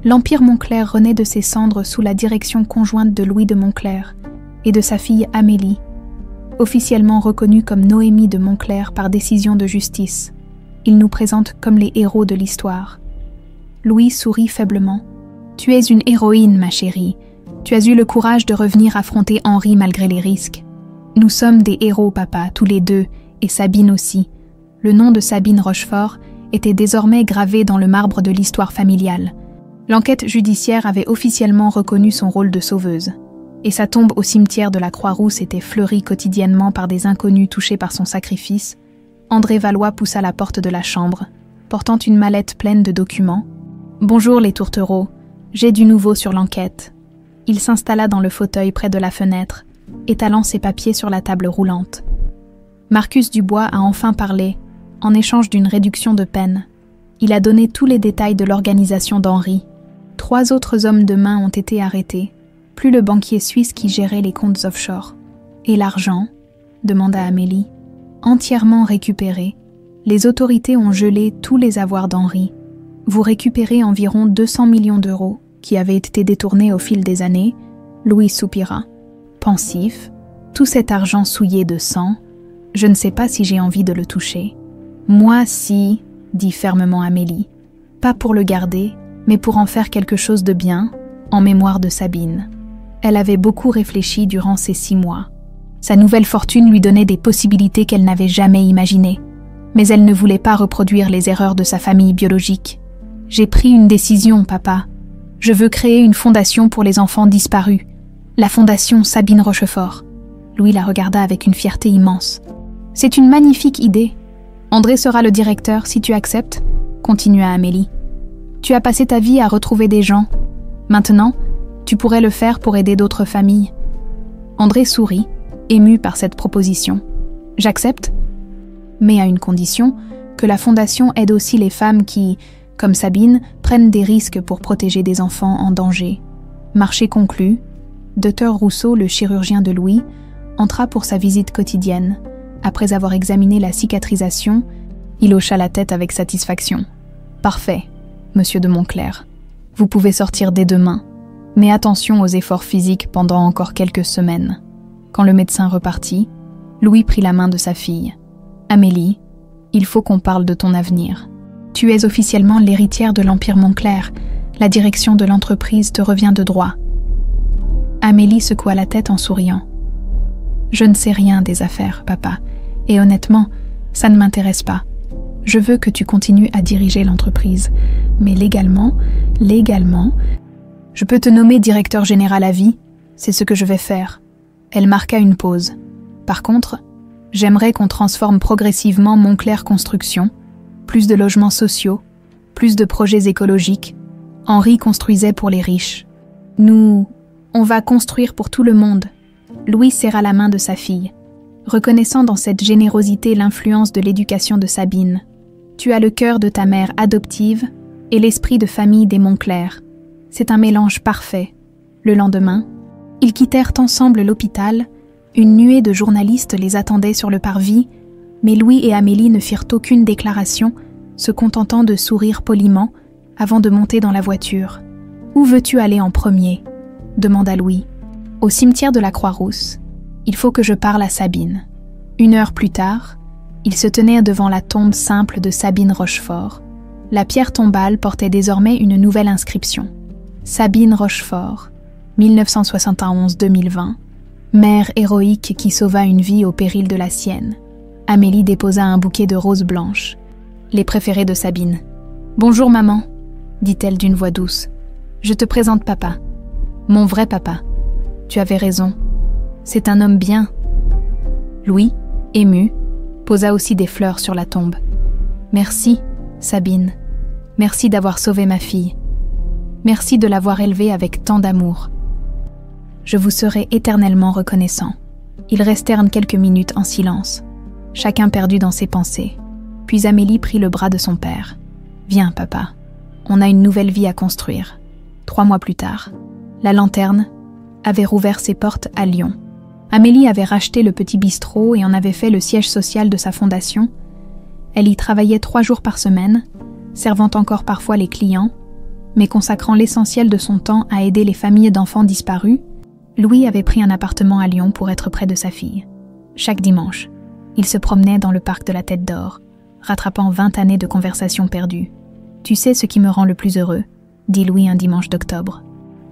L'Empire Montclair renaît de ses cendres sous la direction conjointe de Louis de Montclair et de sa fille Amélie, officiellement reconnue comme Noémie de Montclair par décision de justice. Il nous présente comme les héros de l'histoire. Louis sourit faiblement. « Tu es une héroïne, ma chérie. Tu as eu le courage de revenir affronter Henri malgré les risques. Nous sommes des héros, papa, tous les deux, et Sabine aussi. » Le nom de Sabine Rochefort était désormais gravé dans le marbre de l'histoire familiale. L'enquête judiciaire avait officiellement reconnu son rôle de sauveuse, et sa tombe au cimetière de la Croix-Rousse était fleurie quotidiennement par des inconnus touchés par son sacrifice. André Valois poussa la porte de la chambre, portant une mallette pleine de documents. « Bonjour les tourtereaux, j'ai du nouveau sur l'enquête. » Il s'installa dans le fauteuil près de la fenêtre, étalant ses papiers sur la table roulante. Marcus Dubois a enfin parlé, en échange d'une réduction de peine. Il a donné tous les détails de l'organisation d'Henri. 3 autres hommes de main ont été arrêtés, plus le banquier suisse qui gérait les comptes offshore. « Et l'argent ?» demanda Amélie. « Entièrement récupéré. Les autorités ont gelé tous les avoirs d'Henri. Vous récupérez environ 200 millions d'euros qui avaient été détournés au fil des années. » Louis soupira. Pensif, tout cet argent souillé de sang, je ne sais pas si j'ai envie de le toucher. « Moi, si, » dit fermement Amélie. « Pas pour le garder, mais pour en faire quelque chose de bien, en mémoire de Sabine. » Elle avait beaucoup réfléchi durant ces 6 mois. Sa nouvelle fortune lui donnait des possibilités qu'elle n'avait jamais imaginées. Mais elle ne voulait pas reproduire les erreurs de sa famille biologique. « J'ai pris une décision, papa. Je veux créer une fondation pour les enfants disparus. La fondation Sabine Rochefort. » Louis la regarda avec une fierté immense. « C'est une magnifique idée. André sera le directeur si tu acceptes, » continua Amélie. « Tu as passé ta vie à retrouver des gens. Maintenant, tu pourrais le faire pour aider d'autres familles. » André sourit, ému par cette proposition. « J'accepte, mais à une condition, que la fondation aide aussi les femmes qui, comme Sabine, prennent des risques pour protéger des enfants en danger. » Marché conclu, Dr Rousseau, le chirurgien de Louis, entra pour sa visite quotidienne. Après avoir examiné la cicatrisation, il hocha la tête avec satisfaction. « Parfait, monsieur de Montclair. Vous pouvez sortir dès demain, mais attention aux efforts physiques pendant encore quelques semaines. » Quand le médecin repartit, Louis prit la main de sa fille. « Amélie, il faut qu'on parle de ton avenir. Tu es officiellement l'héritière de l'Empire Montclair. La direction de l'entreprise te revient de droit. » Amélie secoua la tête en souriant. « Je ne sais rien des affaires, papa, et honnêtement, ça ne m'intéresse pas. Je veux que tu continues à diriger l'entreprise, mais légalement, je peux te nommer directeur général à vie, c'est ce que je vais faire. » Elle marqua une pause. « Par contre, j'aimerais qu'on transforme progressivement Montclair Construction, plus de logements sociaux, plus de projets écologiques. Henri construisait pour les riches. Nous, on va construire pour tout le monde. » Louis serra la main de sa fille, reconnaissant dans cette générosité l'influence de l'éducation de Sabine. « Tu as le cœur de ta mère adoptive et l'esprit de famille des Moncler. C'est un mélange parfait. » Le lendemain, ils quittèrent ensemble l'hôpital. Une nuée de journalistes les attendait sur le parvis, mais Louis et Amélie ne firent aucune déclaration, se contentant de sourire poliment avant de monter dans la voiture. « Où veux-tu aller en premier ?» demanda Louis. « Au cimetière de la Croix-Rousse. Il faut que je parle à Sabine. » 1 heure plus tard, ils se tenaient devant la tombe simple de Sabine Rochefort. La pierre tombale portait désormais une nouvelle inscription. Sabine Rochefort, 1971-2020, mère héroïque qui sauva une vie au péril de la sienne. Amélie déposa un bouquet de roses blanches. Les préférées de Sabine. « Bonjour maman, » dit-elle d'une voix douce. « Je te présente papa. Mon vrai papa. Tu avais raison. C'est un homme bien. » Louis, ému, posa aussi des fleurs sur la tombe. « Merci, Sabine. Merci d'avoir sauvé ma fille. Merci de l'avoir élevée avec tant d'amour. Je vous serai éternellement reconnaissant. » Ils restèrent quelques minutes en silence, chacun perdu dans ses pensées. Puis Amélie prit le bras de son père. « Viens, papa. On a une nouvelle vie à construire. » 3 mois plus tard, la Lanterne avait rouvert ses portes à Lyon. Amélie avait racheté le petit bistrot et en avait fait le siège social de sa fondation. Elle y travaillait 3 jours par semaine, servant encore parfois les clients, mais consacrant l'essentiel de son temps à aider les familles d'enfants disparus. Louis avait pris un appartement à Lyon pour être près de sa fille. Chaque dimanche, il se promenait dans le parc de la Tête d'Or, rattrapant 20 années de conversations perdues. « Tu sais ce qui me rend le plus heureux ?» dit Louis un dimanche d'octobre,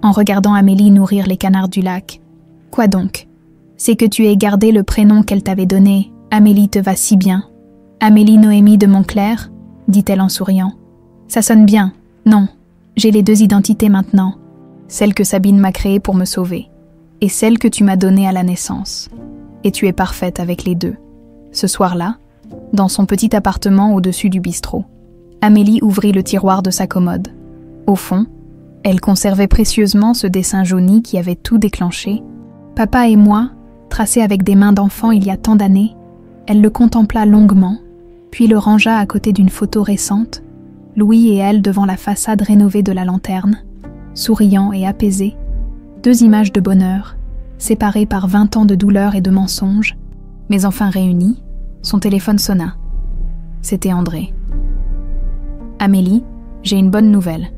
en regardant Amélie nourrir les canards du lac. « Quoi donc ? C'est que tu aies gardé le prénom qu'elle t'avait donné. Amélie te va si bien. »« Amélie Noémie de Moncler ?» dit-elle en souriant. « Ça sonne bien. Non, j'ai les 2 identités maintenant. Celle que Sabine m'a créée pour me sauver, et celle que tu m'as donnée à la naissance. Et tu es parfaite avec les 2. » Ce soir-là, dans son petit appartement au-dessus du bistrot, Amélie ouvrit le tiroir de sa commode. Au fond, elle conservait précieusement ce dessin jauni qui avait tout déclenché. Papa et moi, tracé avec des mains d'enfant il y a tant d'années. Elle le contempla longuement, puis le rangea à côté d'une photo récente, Louis et elle devant la façade rénovée de la Lanterne, souriants et apaisés, 2 images de bonheur, séparées par 20 ans de douleur et de mensonges, mais enfin réunies. Son téléphone sonna. C'était André. « Amélie, j'ai une bonne nouvelle.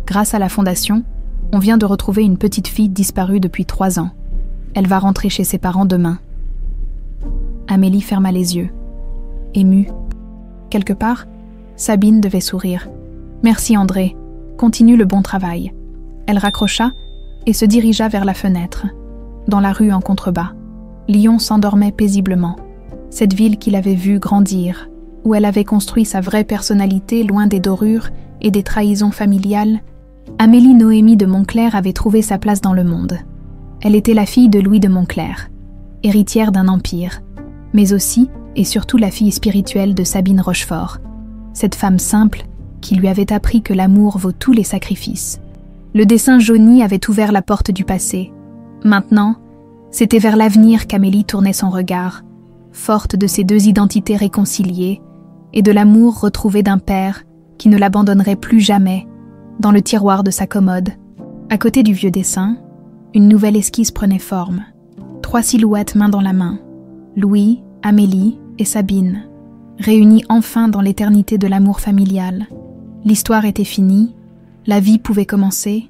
Grâce à la fondation, on vient de retrouver une petite fille disparue depuis 3 ans. Elle va rentrer chez ses parents demain. » Amélie ferma les yeux, émue. Quelque part, Sabine devait sourire. « Merci André, continue le bon travail. » Elle raccrocha et se dirigea vers la fenêtre. Dans la rue en contrebas, Lyon s'endormait paisiblement. Cette ville qu'il avait vue grandir, où elle avait construit sa vraie personnalité loin des dorures et des trahisons familiales, Amélie Noémie de Moncler avait trouvé sa place dans le monde. Elle était la fille de Louis de Moncler, héritière d'un empire, mais aussi et surtout la fille spirituelle de Sabine Rochefort, cette femme simple qui lui avait appris que l'amour vaut tous les sacrifices. Le dessin jauni avait ouvert la porte du passé. Maintenant, c'était vers l'avenir qu'Amélie tournait son regard, forte de ses 2 identités réconciliées et de l'amour retrouvé d'un père qui ne l'abandonnerait plus jamais, dans le tiroir de sa commode. À côté du vieux dessin, une nouvelle esquisse prenait forme. 3 silhouettes main dans la main, Louis, Amélie et Sabine, réunis enfin dans l'éternité de l'amour familial. L'histoire était finie, la vie pouvait commencer,